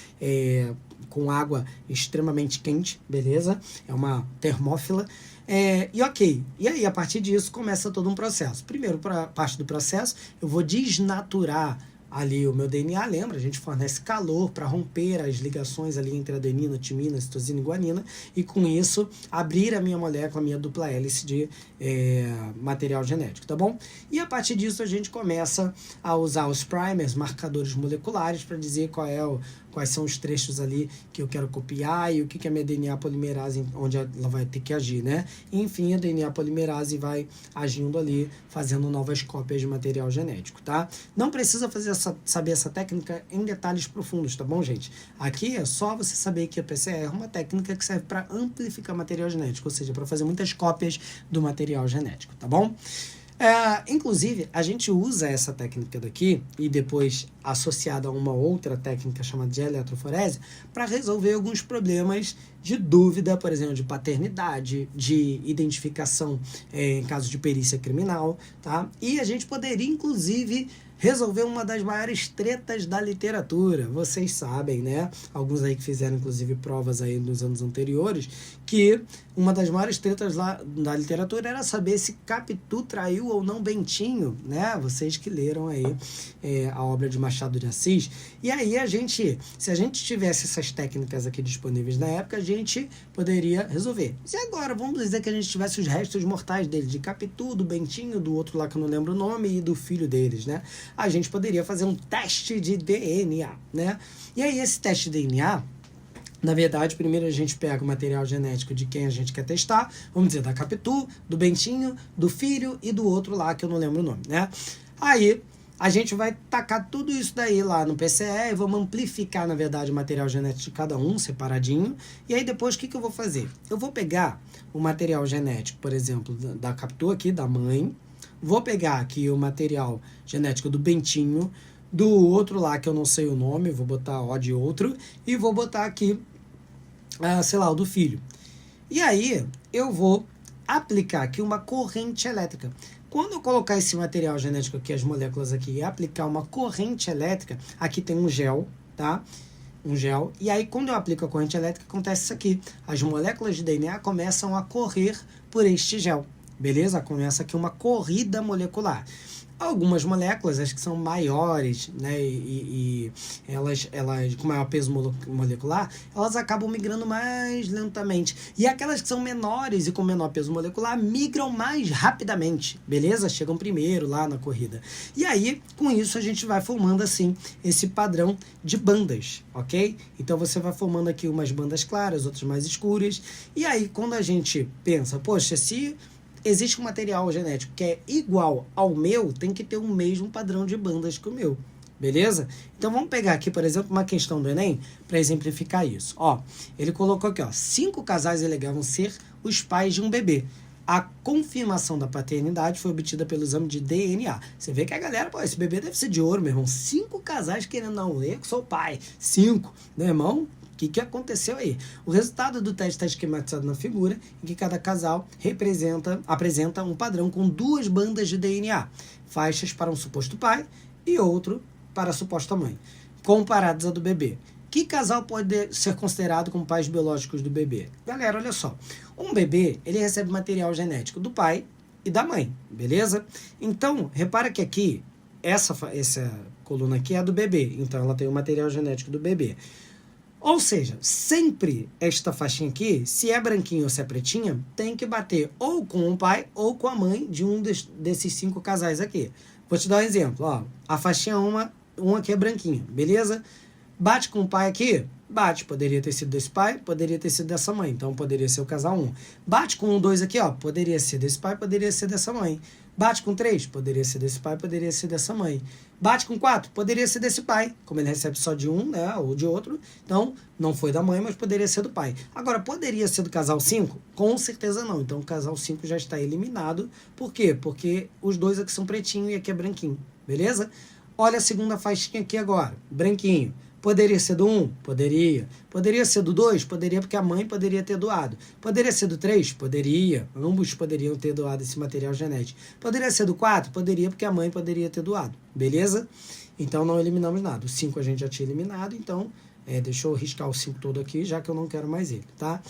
A: com água extremamente quente, beleza? É uma termófila. E aí, a partir disso, começa todo um processo. Primeiro, para parte do processo, eu vou desnaturar ali o meu DNA, lembra? A gente fornece calor para romper as ligações ali entre adenina, timina, citosina e guanina, e com isso, abrir a minha molécula, a minha dupla hélice de material genético, tá bom? E a partir disso, a gente começa a usar os primers, marcadores moleculares, para dizer quais são os trechos ali que eu quero copiar e o que é a minha DNA polimerase, onde ela vai ter que agir, né? E, enfim, a DNA polimerase vai agindo ali, fazendo novas cópias de material genético, tá? Não precisa saber essa técnica em detalhes profundos, tá bom, gente? Aqui é só você saber que a PCR é uma técnica que serve para amplificar material genético, ou seja, para fazer muitas cópias do material genético, tá bom? Inclusive, a gente usa essa técnica daqui e depois associada a uma outra técnica chamada de eletroforese para resolver alguns problemas de dúvida, por exemplo, de paternidade, de identificação em caso de perícia criminal, tá? E a gente poderia, inclusive, resolver uma das maiores tretas da literatura. Vocês sabem, né? Alguns aí que fizeram, inclusive, provas aí nos anos anteriores, que uma das maiores tretas lá da literatura era saber se Capitu traiu ou não Bentinho, né? Vocês que leram aí a obra de Machado de Assis. E aí se a gente tivesse essas técnicas aqui disponíveis na época, a gente poderia resolver. E agora, vamos dizer que a gente tivesse os restos mortais dele, de Capitu, do Bentinho, do outro lá que eu não lembro o nome, e do filho deles, né? A gente poderia fazer um teste de DNA, né? E aí, esse teste de DNA, na verdade, primeiro a gente pega o material genético de quem a gente quer testar, vamos dizer, da Capitu, do Bentinho, do filho e do outro lá que eu não lembro o nome, né? Aí, a gente vai tacar tudo isso daí lá no PCR e vamos amplificar, na verdade, o material genético de cada um, separadinho. E aí depois, o que eu vou fazer? Eu vou pegar o material genético, por exemplo, da Capitu aqui, da mãe. Vou pegar aqui o material genético do Bentinho, do outro lá que eu não sei o nome, vou botar O de outro. E vou botar aqui, sei lá, o do filho. E aí, eu vou aplicar aqui uma corrente elétrica. Quando eu colocar esse material genético aqui, as moléculas aqui, e aplicar uma corrente elétrica, aqui tem um gel, tá? Um gel. E aí, quando eu aplico a corrente elétrica, acontece isso aqui. As moléculas de DNA começam a correr por este gel. Beleza? Começa aqui uma corrida molecular. Algumas moléculas, as que são maiores, né, e elas com maior peso molecular, elas acabam migrando mais lentamente. E aquelas que são menores e com menor peso molecular migram mais rapidamente, beleza? Chegam primeiro lá na corrida. E aí, com isso, a gente vai formando, assim, esse padrão de bandas, ok? Então, você vai formando aqui umas bandas claras, outras mais escuras. E aí, quando a gente pensa, poxa, se existe um material genético que é igual ao meu, tem que ter o mesmo padrão de bandas que o meu, beleza? Então vamos pegar aqui, por exemplo, uma questão do Enem para exemplificar isso. Ó, ele colocou aqui, ó, 5 casais alegavam ser os pais de um bebê. A confirmação da paternidade foi obtida pelo exame de DNA. Você vê que a galera, pô, esse bebê deve ser de ouro, meu irmão. 5 casais querendo, não, eu que sou o pai. 5, meu irmão. O que aconteceu aí? O resultado do teste está esquematizado na figura, em que cada casal apresenta um padrão com 2 bandas de DNA, faixas para um suposto pai e outro para a suposta mãe, comparados à do bebê. Que casal pode ser considerado como pais biológicos do bebê? Galera, olha só. Um bebê, ele recebe material genético do pai e da mãe, beleza? Então, repara que aqui, essa coluna aqui é a do bebê. Então, ela tem o material genético do bebê. Ou seja, sempre esta faixinha aqui, se é branquinha ou se é pretinha, tem que bater ou com o pai ou com a mãe de um desses 5 casais aqui. Vou te dar um exemplo. Ó, a faixinha 1 aqui é branquinha, beleza? Bate com o pai aqui? Bate. Poderia ter sido desse pai, poderia ter sido dessa mãe. Então, poderia ser o casal 1. Bate com o 2 aqui, ó. Poderia ser desse pai, poderia ser dessa mãe. Bate com 3, poderia ser desse pai, poderia ser dessa mãe. Bate com 4, poderia ser desse pai. Como ele recebe só de um, né, ou de outro, então não foi da mãe, mas poderia ser do pai. Agora, poderia ser do casal 5? Com certeza não. Então, o casal 5 já está eliminado. Por quê? Porque os 2 aqui são pretinho e aqui é branquinho. Beleza? Olha a segunda faixinha aqui agora. Branquinho. Poderia ser do 1? Poderia. Poderia ser do 2? Poderia, porque a mãe poderia ter doado. Poderia ser do 3? Poderia. Ambos poderiam ter doado esse material genético. Poderia ser do 4? Poderia, porque a mãe poderia ter doado. Beleza? Então, não eliminamos nada. O 5 a gente já tinha eliminado, então, deixa eu riscar o 5 todo aqui, já que eu não quero mais ele, tá?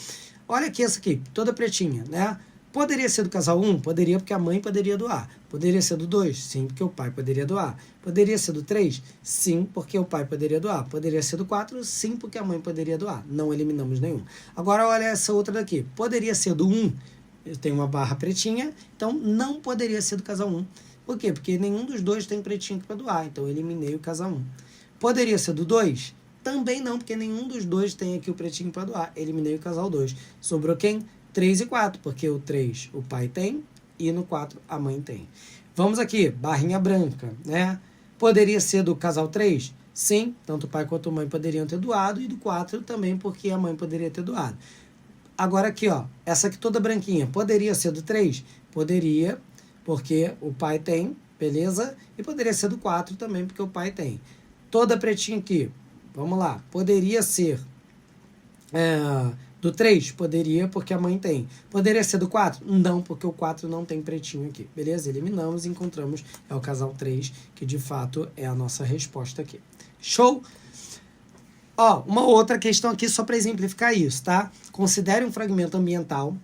A: Olha aqui essa aqui, toda pretinha, né? Poderia ser do casal 1? Poderia, porque a mãe poderia doar. Poderia ser do 2? Sim, porque o pai poderia doar. Poderia ser do 3? Sim, porque o pai poderia doar. Poderia ser do 4? Sim, porque a mãe poderia doar. Não eliminamos nenhum. Agora, olha essa outra daqui. Poderia ser do 1? Eu tenho uma barra pretinha, então não poderia ser do casal 1. Por quê? Porque nenhum dos 2 tem pretinho para doar, então eu eliminei o casal 1. Poderia ser do 2? Também não, porque nenhum dos 2 tem aqui o pretinho para doar. Eliminei o casal 2. Sobrou quem? 3 e 4, porque o 3 o pai tem e no 4 a mãe tem. Vamos aqui, barrinha branca, né? Poderia ser do casal 3? Sim, tanto o pai quanto a mãe poderiam ter doado, e do 4 também, porque a mãe poderia ter doado. Agora aqui, ó, essa aqui toda branquinha, poderia ser do 3? Poderia, porque o pai tem, beleza? E poderia ser do 4 também, porque o pai tem. Toda pretinha aqui, vamos lá, poderia ser... do 3? Poderia, porque a mãe tem. Poderia ser do 4? Não, porque o 4 não tem pretinho aqui. Beleza? Eliminamos e encontramos, é o casal 3, que de fato é a nossa resposta aqui. Show? Ó, uma outra questão aqui só para exemplificar isso, tá? Considere um fragmento ambiental,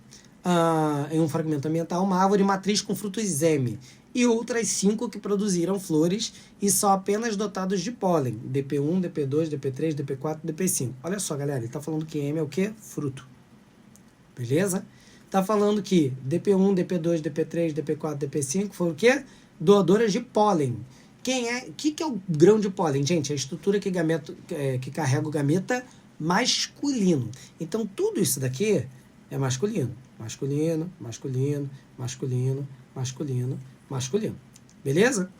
A: uma árvore matriz com frutos M e outras 5 que produziram flores e são apenas dotados de pólen, DP1, DP2, DP3, DP4, DP5. Olha só, galera, ele está falando que M é o quê? Fruto. Beleza? Está falando que DP1, DP2, DP3, DP4, DP5 foram o quê? Doadoras de pólen. O que é o grão de pólen? Gente, é a estrutura que carrega o gameta masculino. Então, tudo isso daqui é masculino. Masculino, masculino, masculino, masculino, masculino. Beleza?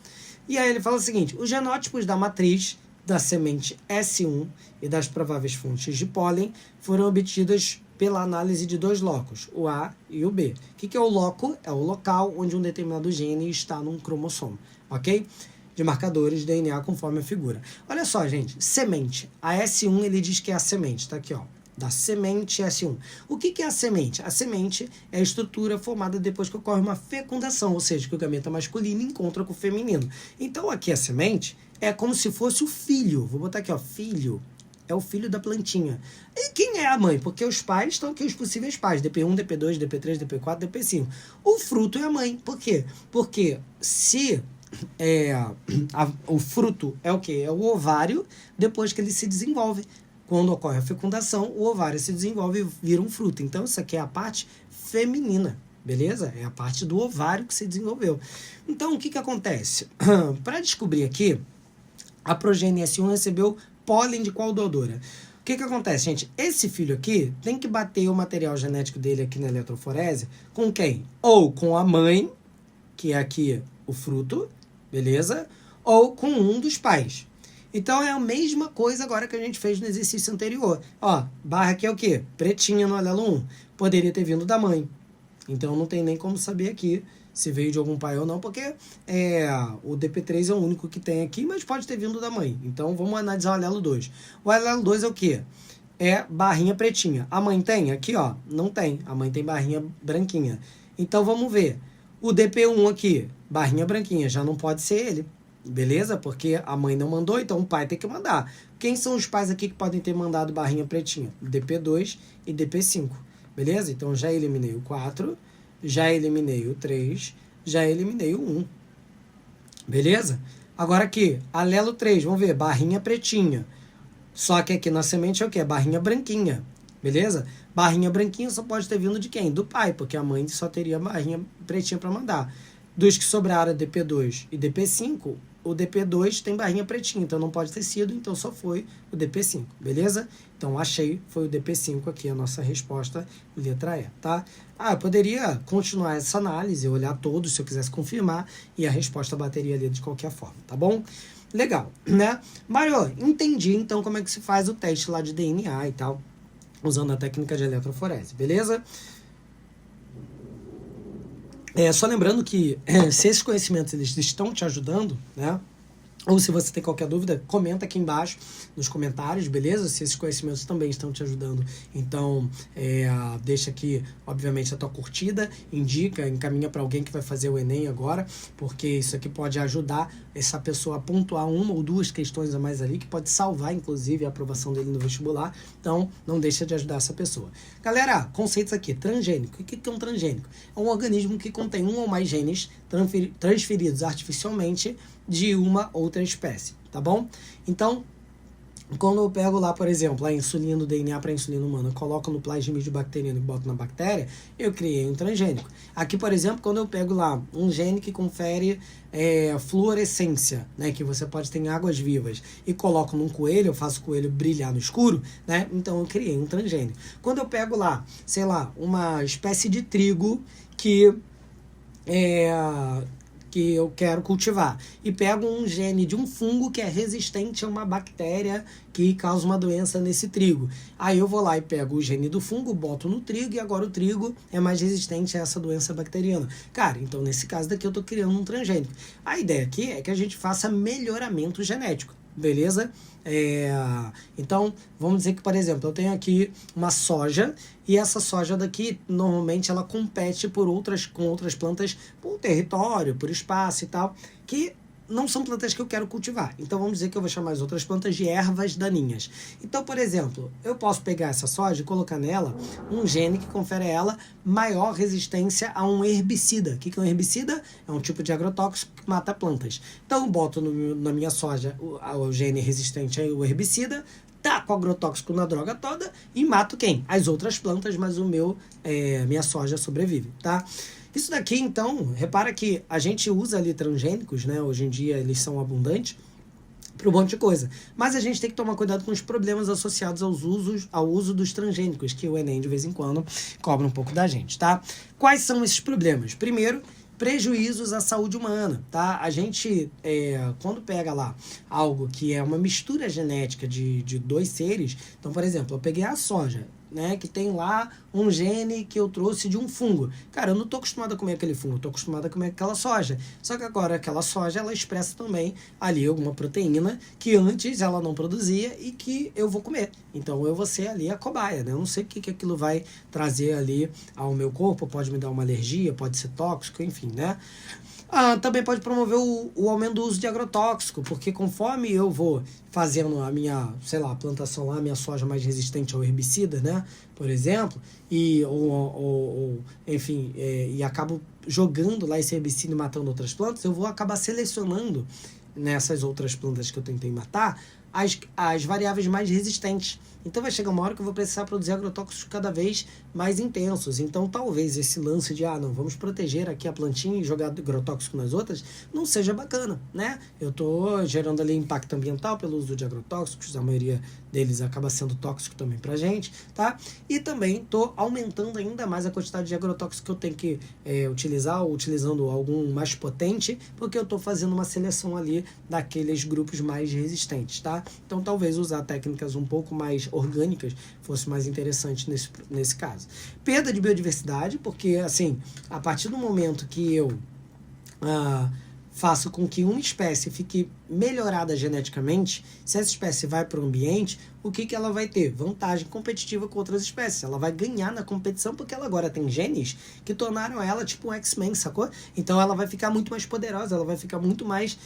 A: E aí ele fala o seguinte: os genótipos da matriz da semente S1 e das prováveis fontes de pólen foram obtidas pela análise de 2 locos, o A e o B. O que é o loco? É o local onde um determinado gene está num cromossomo, ok? De marcadores de DNA conforme a figura. Olha só, gente, semente. A S1 ele diz que é a semente, tá aqui, ó. Da semente S1. O que é a semente? A semente é a estrutura formada depois que ocorre uma fecundação, ou seja, que o gameta masculino encontra com o feminino. Então, aqui a semente é como se fosse o filho. Vou botar aqui, ó, filho. É o filho da plantinha. E quem é a mãe? Porque os pais estão aqui, os possíveis pais. DP1, DP2, DP3, DP4, DP5. O fruto é a mãe. Por quê? Porque se... o fruto é o quê? É o ovário depois que ele se desenvolve. Quando ocorre a fecundação, o ovário se desenvolve e vira um fruto. Então, isso aqui é a parte feminina, beleza? É a parte do ovário que se desenvolveu. Então, o que acontece? Para descobrir aqui, a progênie S1 recebeu pólen de qual doadora? O que acontece, gente? Esse filho aqui tem que bater o material genético dele aqui na eletroforese com quem? Ou com a mãe, que é aqui o fruto, beleza? Ou com um dos pais. Então é a mesma coisa agora que a gente fez no exercício anterior. Ó, barra aqui é o quê? Pretinha no alelo 1. Poderia ter vindo da mãe. Então não tem nem como saber aqui se veio de algum pai ou não, porque o DP3 é o único que tem aqui, mas pode ter vindo da mãe. Então vamos analisar o alelo 2. O alelo 2 é o quê? É barrinha pretinha. A mãe tem? Aqui, ó, não tem. A mãe tem barrinha branquinha. Então vamos ver. O DP1 aqui, barrinha branquinha, já não pode ser ele. Beleza? Porque a mãe não mandou, então o pai tem que mandar. Quem são os pais aqui que podem ter mandado barrinha pretinha? DP2 e DP5. Beleza? Então já eliminei o 4, já eliminei o 3, já eliminei o 1. Beleza? Agora aqui, alelo 3, vamos ver, barrinha pretinha. Só que aqui na semente é o quê? Barrinha branquinha. Beleza? Barrinha branquinha só pode ter vindo de quem? Do pai, porque a mãe só teria barrinha pretinha para mandar. Dos que sobraram DP2 e DP5, o DP2 tem barrinha pretinha, então não pode ter sido, então só foi o DP5, beleza? Então achei, foi o DP5 aqui a nossa resposta, letra E, tá? Eu poderia continuar essa análise, olhar todos se eu quisesse confirmar, e a resposta bateria ali de qualquer forma, tá bom? Legal, né? Mário, entendi então como é que se faz o teste lá de DNA e tal, usando a técnica de eletroforese, beleza? Só lembrando que se esses conhecimentos eles estão te ajudando, né? Ou se você tem qualquer dúvida, comenta aqui embaixo nos comentários, beleza? Se esses conhecimentos também estão te ajudando, então deixa aqui, obviamente, a tua curtida, indica, encaminha para alguém que vai fazer o Enem agora, porque isso aqui pode ajudar essa pessoa a pontuar uma ou duas questões a mais ali, que pode salvar, inclusive, a aprovação dele no vestibular. Então, não deixa de ajudar essa pessoa. Galera, conceitos aqui. Transgênico. O que é um transgênico? É um organismo que contém um ou mais genes transferidos artificialmente de uma outra espécie, tá bom? Então, quando eu pego lá, por exemplo, a insulina, o DNA para insulina humana, coloco no plasmídio bacteriano e boto na bactéria, eu criei um transgênico. Aqui, por exemplo, quando eu pego lá um gene que confere fluorescência, né, que você pode ter em águas vivas, e coloco num coelho, eu faço o coelho brilhar no escuro, né, então eu criei um transgênico. Quando eu pego lá, sei lá, uma espécie de trigo que eu quero cultivar, e pego um gene de um fungo que é resistente a uma bactéria que causa uma doença nesse trigo. Aí eu vou lá e pego o gene do fungo, boto no trigo, e agora o trigo é mais resistente a essa doença bacteriana. Cara, então nesse caso daqui eu tô criando um transgênico. A ideia aqui é que a gente faça melhoramento genético, beleza? Então, vamos dizer que, por exemplo, eu tenho aqui uma soja, e essa soja daqui, normalmente, ela compete com outras plantas por território, por espaço e tal, que não são plantas que eu quero cultivar. Então, vamos dizer que eu vou chamar as outras plantas de ervas daninhas. Então, por exemplo, eu posso pegar essa soja e colocar nela um gene que confere a ela maior resistência a um herbicida. O que é um herbicida? É um tipo de agrotóxico que mata plantas. Então, eu boto na minha soja o gene resistente ao herbicida, taco o agrotóxico na droga toda e mato quem? As outras plantas, mas minha soja sobrevive, tá? Isso daqui, então, repara que a gente usa ali transgênicos, né? Hoje em dia eles são abundantes para um monte de coisa. Mas a gente tem que tomar cuidado com os problemas associados ao uso dos transgênicos, que o Enem, de vez em quando, cobra um pouco da gente, tá? Quais são esses problemas? Primeiro, prejuízos à saúde humana, tá? A gente, quando pega lá algo que é uma mistura genética de dois seres, então, por exemplo, eu peguei a soja, né, que tem lá um gene que eu trouxe de um fungo. Cara, eu não tô acostumado a comer aquele fungo, eu tô acostumado a comer aquela soja. Só que agora aquela soja, ela expressa também ali alguma proteína que antes ela não produzia e que eu vou comer. Então eu vou ser ali a cobaia, né? Eu não sei o que aquilo vai trazer ali ao meu corpo, pode me dar uma alergia, pode ser tóxico, enfim, né? Também pode promover o aumento do uso de agrotóxico, porque conforme eu vou fazendo a minha, sei lá, plantação lá, a minha soja mais resistente ao herbicida, né, por exemplo, e acabo jogando lá esse herbicida e matando outras plantas, eu vou acabar selecionando nessas outras plantas que eu tentei matar as variáveis mais resistentes. Então vai chegar uma hora que eu vou precisar produzir agrotóxicos cada vez mais intensos. Então talvez esse lance de, não, vamos proteger aqui a plantinha e jogar agrotóxico nas outras, não seja bacana, né? Eu tô gerando ali impacto ambiental pelo uso de agrotóxicos, a maioria deles acaba sendo tóxico também pra gente, tá? E também tô aumentando ainda mais a quantidade de agrotóxico que eu tenho que utilizar, ou utilizando algum mais potente, porque eu tô fazendo uma seleção ali daqueles grupos mais resistentes, tá? Então talvez usar técnicas um pouco mais orgânicas fosse mais interessante nesse caso. Perda de biodiversidade, porque assim, a partir do momento que eu faço com que uma espécie fique melhorada geneticamente, se essa espécie vai para o ambiente, o que ela vai ter? Vantagem competitiva com outras espécies. Ela vai ganhar na competição porque ela agora tem genes que tornaram ela tipo um X-Men, sacou? Então ela vai ficar muito mais poderosa, ela vai ficar muito mais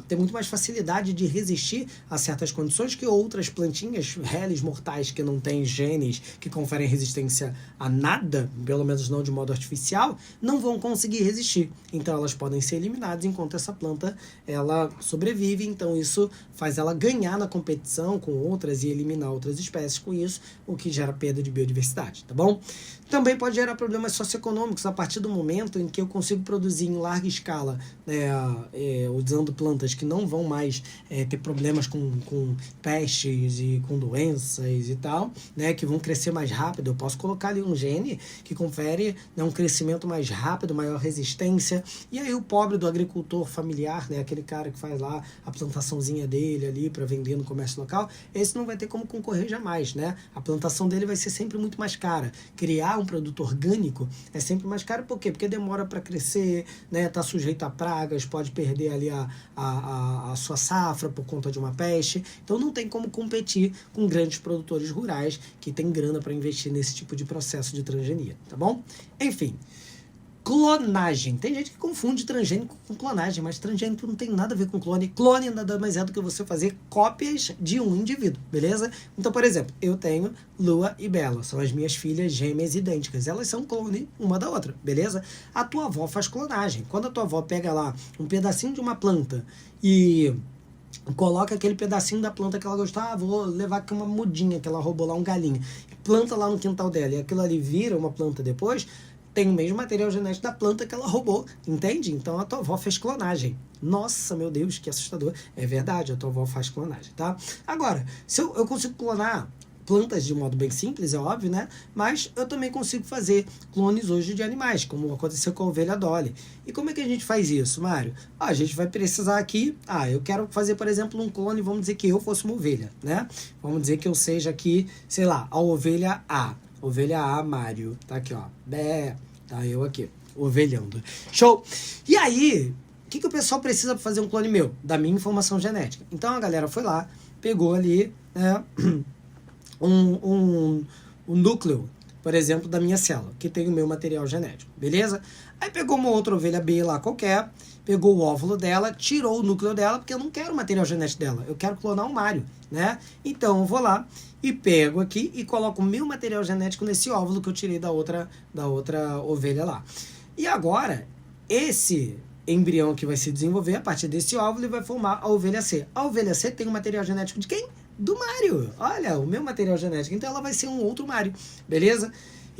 A: ter muito mais facilidade de resistir a certas condições que outras plantinhas réis mortais que não têm genes que conferem resistência a nada, pelo menos não de modo artificial, não vão conseguir resistir. Então elas podem ser eliminadas enquanto essa planta ela sobrevive. Então isso faz ela ganhar na competição com outras e eliminar outras espécies com isso, o que gera perda de biodiversidade, tá bom? Também pode gerar problemas socioeconômicos a partir do momento em que eu consigo produzir em larga escala, usando plantas que não vão mais ter problemas com pestes e com doenças e tal, né, que vão crescer mais rápido. Eu posso colocar ali um gene que confere, né, um crescimento mais rápido, maior resistência, e aí o pobre do agricultor familiar, né, aquele cara que faz lá a plantaçãozinha dele ali para vender no comércio local, esse não vai ter como concorrer jamais, né? A plantação dele vai ser sempre muito mais cara. Criar um produto orgânico é sempre mais caro, por quê? Porque demora para crescer, né? Tá sujeito a pragas, pode perder ali a sua safra por conta de uma peste. Então não tem como competir com grandes produtores rurais que tem grana para investir nesse tipo de processo de transgenia, tá bom? Enfim. Clonagem. Tem gente que confunde transgênico com clonagem, mas transgênico não tem nada a ver com clone. Clone nada mais é do que você fazer cópias de um indivíduo, beleza? Então, por exemplo, eu tenho Lua e Bela, são as minhas filhas gêmeas idênticas. Elas são clone uma da outra, beleza? A tua avó faz clonagem. Quando a tua avó pega lá um pedacinho de uma planta e coloca aquele pedacinho da planta que ela gostou, vou levar aqui uma mudinha que ela roubou lá, um galinho, planta lá no quintal dela, e aquilo ali vira uma planta depois, tem o mesmo material genético da planta que ela roubou, entende? Então a tua avó fez clonagem. Nossa, meu Deus, que assustador. É verdade, a tua avó faz clonagem, tá? Agora, se eu consigo clonar plantas de modo bem simples, é óbvio, né? Mas eu também consigo fazer clones hoje de animais, como aconteceu com a ovelha Dolly. E como é que a gente faz isso, Mário? A gente vai precisar aqui, eu quero fazer, por exemplo, um clone, vamos dizer que eu fosse uma ovelha, né? Vamos dizer que eu seja aqui, sei lá, a ovelha A. Ovelha A, Mário. Tá aqui, ó. Bé. Tá eu aqui, ovelhando. Show! E aí, o que o pessoal precisa para fazer um clone meu? Da minha informação genética. Então a galera foi lá, pegou ali um núcleo, por exemplo, da minha célula, que tem o meu material genético, beleza? Aí pegou uma outra ovelha B lá qualquer, pegou o óvulo dela, tirou o núcleo dela, porque eu não quero o material genético dela, eu quero clonar o Mário, né? Então eu vou lá e pego aqui e coloco o meu material genético nesse óvulo que eu tirei da outra ovelha lá. E agora, esse embrião que vai se desenvolver a partir desse óvulo e vai formar a ovelha C. A ovelha C tem o material genético de quem? Do Mário. Olha, o meu material genético. Então ela vai ser um outro Mário, beleza?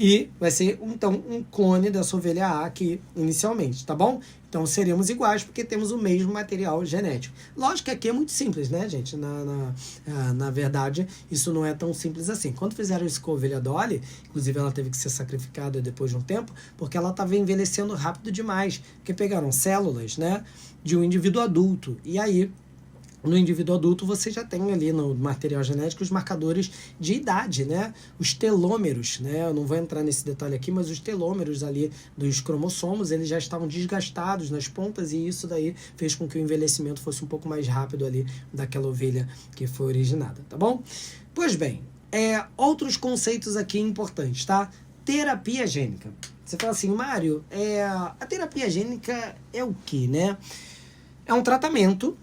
A: E vai ser, então, um clone dessa ovelha A aqui, inicialmente, tá bom? Então, seremos iguais porque temos o mesmo material genético. Lógico que aqui é muito simples, né, gente? Na verdade, isso não é tão simples assim. Quando fizeram isso com a ovelha Dolly, inclusive ela teve que ser sacrificada depois de um tempo, porque ela estava envelhecendo rápido demais. Porque pegaram células, né, de um indivíduo adulto. E aí, no indivíduo adulto, você já tem ali no material genético os marcadores de idade, né? Os telômeros, né? Eu não vou entrar nesse detalhe aqui, mas os telômeros ali dos cromossomos, eles já estavam desgastados nas pontas e isso daí fez com que o envelhecimento fosse um pouco mais rápido ali daquela ovelha que foi originada, tá bom? Pois bem, outros conceitos aqui importantes, tá? Terapia gênica. Você fala assim, Mário, a terapia gênica é o quê, né? É um tratamento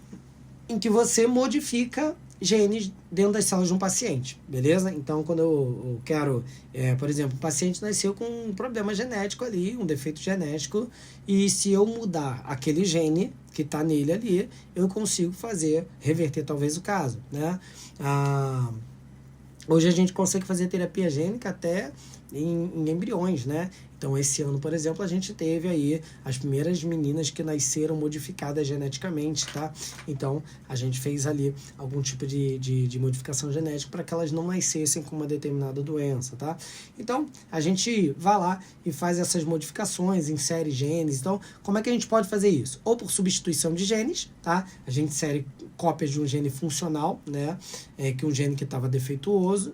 A: em que você modifica genes dentro das células de um paciente, beleza? Então, quando eu quero, por exemplo, o paciente nasceu com um problema genético ali, um defeito genético, e se eu mudar aquele gene que está nele ali, eu consigo reverter talvez o caso, né? Hoje a gente consegue fazer terapia gênica até em embriões, né? Então, esse ano, por exemplo, a gente teve aí as primeiras meninas que nasceram modificadas geneticamente, tá? Então, a gente fez ali algum tipo de modificação genética para que elas não nascessem com uma determinada doença, tá? Então, a gente vai lá e faz essas modificações, insere genes. Então, como é que a gente pode fazer isso? Ou por substituição de genes, tá? A gente insere cópias de um gene funcional, né? Que um gene que estava defeituoso,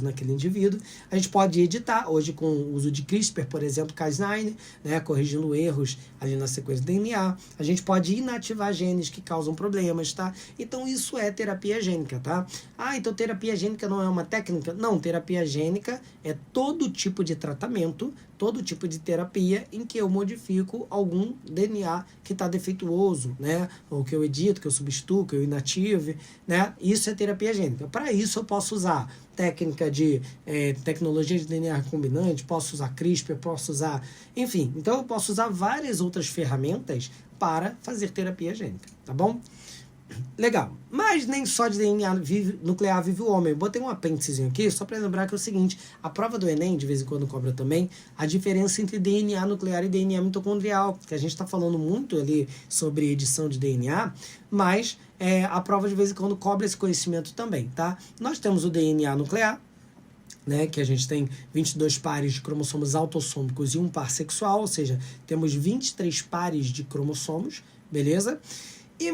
A: naquele indivíduo. A gente pode editar, hoje com o uso de CRISPR, por exemplo, Cas9, né, corrigindo erros ali na sequência do DNA. A gente pode inativar genes que causam problemas, tá? Então, isso é terapia gênica, tá? Então terapia gênica não é uma técnica? Não, terapia gênica é todo tipo de tratamento, todo tipo de terapia em que eu modifico algum DNA que está defeituoso, né? Ou que eu edito, que eu substituo, que eu inative, né? Isso é terapia gênica. Para isso eu posso usar técnica de tecnologia de DNA recombinante, posso usar CRISPR, posso usar... Enfim, então eu posso usar várias outras ferramentas para fazer terapia gênica, tá bom? Legal, mas nem só de DNA nuclear vive o homem. Eu botei um apêndicezinho aqui só para lembrar que é o seguinte: a prova do Enem, de vez em quando cobra também, a diferença entre DNA nuclear e DNA mitocondrial, que a gente está falando muito ali sobre edição de DNA, mas a prova de vez em quando cobra esse conhecimento também, tá? Nós temos o DNA nuclear, né, que a gente tem 22 pares de cromossomos autossômicos e um par sexual, ou seja, temos 23 pares de cromossomos, beleza?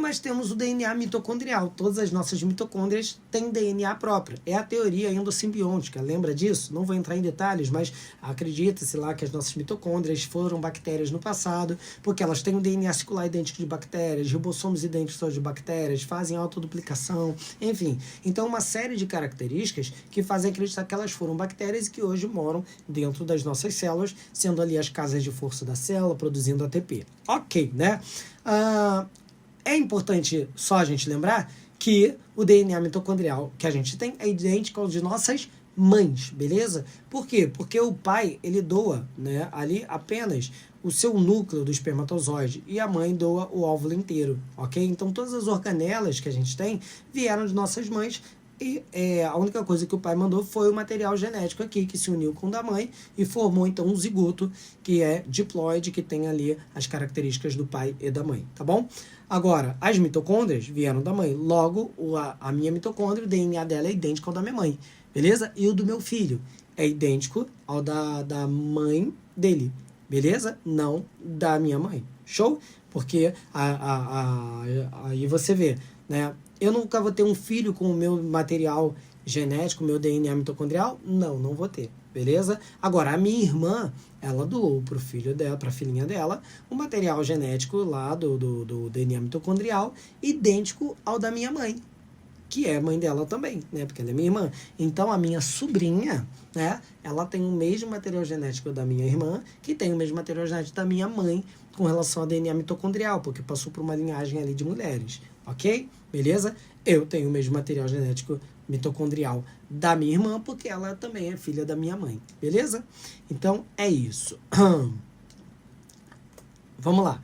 A: Mas temos o DNA mitocondrial. Todas as nossas mitocôndrias têm DNA próprio. É a teoria endossimbiótica. Lembra disso? Não vou entrar em detalhes, mas acredita-se lá que as nossas mitocôndrias foram bactérias no passado, porque elas têm um DNA circular idêntico de bactérias, ribossomos idênticos de bactérias, fazem autoduplicação, enfim. Então, uma série de características que fazem acreditar que elas foram bactérias e que hoje moram dentro das nossas células, sendo ali as casas de força da célula, produzindo ATP. Ok, né? É importante só a gente lembrar que o DNA mitocondrial que a gente tem é idêntico ao de nossas mães, beleza? Por quê? Porque o pai, ele doa, né, ali apenas o seu núcleo do espermatozoide e a mãe doa o óvulo inteiro, ok? Então, todas as organelas que a gente tem vieram de nossas mães. E a única coisa que o pai mandou foi o material genético aqui, que se uniu com o da mãe e formou, então, um zigoto, que é diploide, que tem ali as características do pai e da mãe, tá bom? Agora, as mitocôndrias vieram da mãe. Logo, a minha mitocôndria, o DNA dela é idêntico ao da minha mãe, beleza? E o do meu filho é idêntico ao da mãe dele, beleza? Não da minha mãe. Show? Porque aí você vê, né? Eu nunca vou ter um filho com o meu material genético, meu DNA mitocondrial? Não vou ter, beleza? Agora, a minha irmã, ela doou pro filho dela, pra filhinha dela, o material genético lá do DNA mitocondrial, idêntico ao da minha mãe, que é mãe dela também, né? Porque ela é minha irmã. Então, a minha sobrinha, né? Ela tem o mesmo material genético da minha irmã, que tem o mesmo material genético da minha mãe, com relação ao DNA mitocondrial, porque passou por uma linhagem ali de mulheres, ok? Beleza? Eu tenho o mesmo material genético mitocondrial da minha irmã, porque ela também é filha da minha mãe, beleza? Então, é isso. Vamos lá.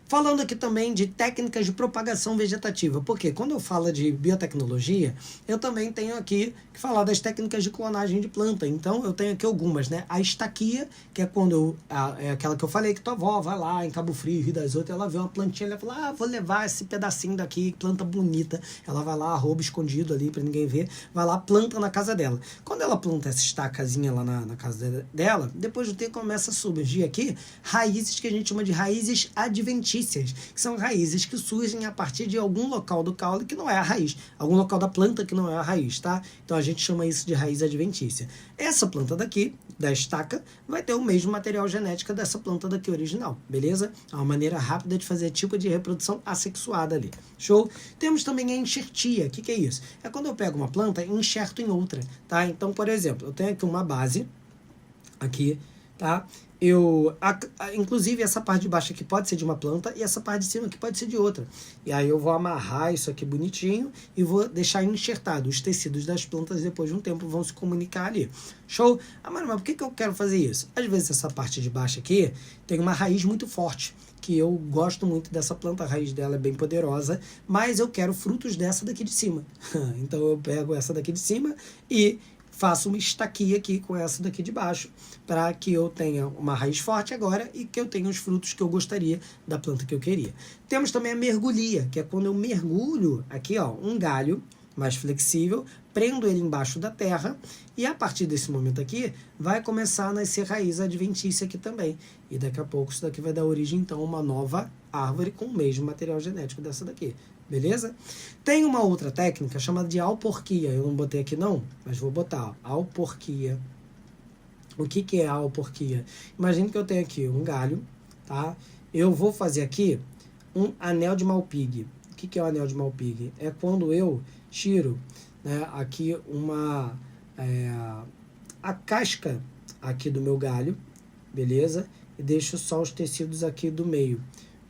A: Falando aqui também de técnicas de propagação vegetativa, porque quando eu falo de biotecnologia, eu também tenho aqui que falar das técnicas de clonagem de planta. Então, eu tenho aqui algumas, né? A estaquia, que é quando é aquela que eu falei, que tua avó vai lá em Cabo Frio, Rio das Outras, ela vê uma plantinha, ela fala, vou levar esse pedacinho daqui, planta bonita. Ela vai lá, rouba escondido ali pra ninguém ver, vai lá, planta na casa dela. Quando ela planta essa estacazinha lá na casa dela, depois do tempo começa a surgir aqui raízes que a gente chama de raízes adventícias, que são raízes que surgem a partir de algum local do caule que não é a raiz, algum local da planta que não é a raiz, tá? Então a gente chama isso de raiz adventícia. Essa planta daqui, da estaca, vai ter o mesmo material genético dessa planta daqui original, beleza? É uma maneira rápida de fazer tipo de reprodução assexuada ali. Show? Temos também a enxertia. O que é isso? É quando eu pego uma planta e enxerto em outra, tá? Então, por exemplo, eu tenho aqui uma base, aqui, tá? Inclusive, essa parte de baixo aqui pode ser de uma planta e essa parte de cima aqui pode ser de outra. E aí eu vou amarrar isso aqui bonitinho e vou deixar enxertado. Os tecidos das plantas, depois de um tempo, vão se comunicar ali. Show? Ah, mas por que eu quero fazer isso? Às vezes essa parte de baixo aqui tem uma raiz muito forte, que eu gosto muito dessa planta, a raiz dela é bem poderosa, mas eu quero frutos dessa daqui de cima. Então eu pego essa daqui de cima e faço uma estaquia aqui com essa daqui de baixo, para que eu tenha uma raiz forte agora e que eu tenha os frutos que eu gostaria da planta que eu queria. Temos também a mergulhia, que é quando eu mergulho aqui, ó, um galho mais flexível, prendo ele embaixo da terra e a partir desse momento aqui vai começar a nascer raiz adventícia aqui também. E daqui a pouco isso daqui vai dar origem então a uma nova árvore com o mesmo material genético dessa daqui. Beleza? Tem uma outra técnica chamada de alporquia. Eu não botei aqui não, mas vou botar. Ó, alporquia. O que é a alporquia? Imagine que eu tenho aqui um galho, tá? Eu vou fazer aqui um anel de Malpighi. O que é o anel de Malpighi? É quando eu tiro, né, aqui a casca aqui do meu galho, beleza? E deixo só os tecidos aqui do meio.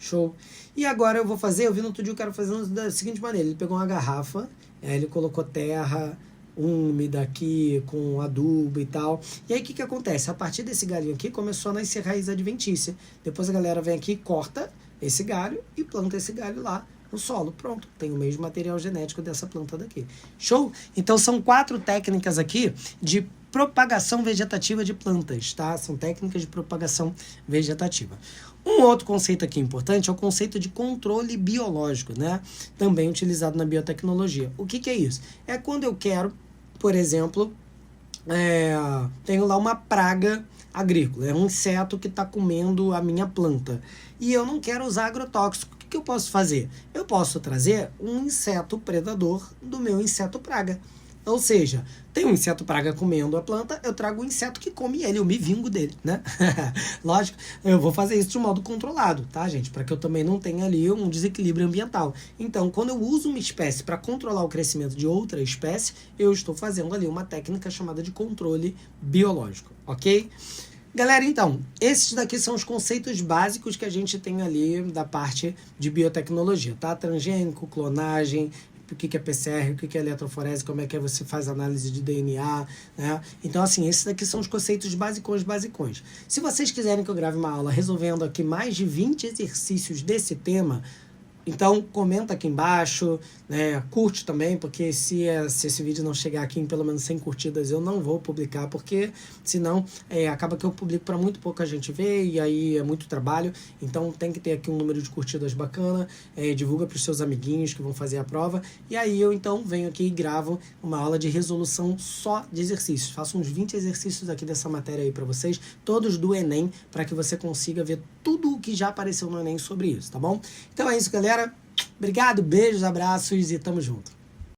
A: Show? E agora eu vi no outro dia o cara fazendo da seguinte maneira, ele pegou uma garrafa, aí ele colocou terra úmida aqui, com adubo e tal. E aí o que acontece? A partir desse galinho aqui começou a nascer raiz adventícia. Depois a galera vem aqui, corta esse galho e planta esse galho lá no solo. Pronto, tem o mesmo material genético dessa planta daqui. Show? Então são 4 técnicas aqui de propagação vegetativa de plantas, tá? São técnicas de propagação vegetativa. Um outro conceito aqui importante é o conceito de controle biológico, né? Também utilizado na biotecnologia. O que é isso? É quando eu quero, por exemplo, tenho lá uma praga agrícola, é um inseto que está comendo a minha planta e eu não quero usar agrotóxico. O que eu posso fazer? Eu posso trazer um inseto predador do meu inseto praga. Ou seja, tem um inseto praga comendo a planta, eu trago um inseto que come ele, eu me vingo dele, né? Lógico, eu vou fazer isso de um modo controlado, tá, gente? Para que eu também não tenha ali um desequilíbrio ambiental. Então, quando eu uso uma espécie para controlar o crescimento de outra espécie, eu estou fazendo ali uma técnica chamada de controle biológico, ok? Galera, então, esses daqui são os conceitos básicos que a gente tem ali da parte de biotecnologia, tá? Transgênico, clonagem, o que é PCR, o que é eletroforese, como é que você faz análise de DNA, né? Então, assim, esses daqui são os conceitos basicões. Se vocês quiserem que eu grave uma aula resolvendo aqui mais de 20 exercícios desse tema, então comenta aqui embaixo, né? Curte também, porque se esse vídeo não chegar aqui em pelo menos 100 curtidas, eu não vou publicar, porque senão acaba que eu publico para muito pouca gente ver, e aí é muito trabalho, então tem que ter aqui um número de curtidas bacana, divulga para os seus amiguinhos que vão fazer a prova, e aí eu então venho aqui e gravo uma aula de resolução só de exercícios, faço uns 20 exercícios aqui dessa matéria aí para vocês, todos do Enem, para que você consiga ver tudo o que já apareceu no Enem sobre isso, tá bom? Então é isso, galera. Obrigado, beijos, abraços e tamo junto.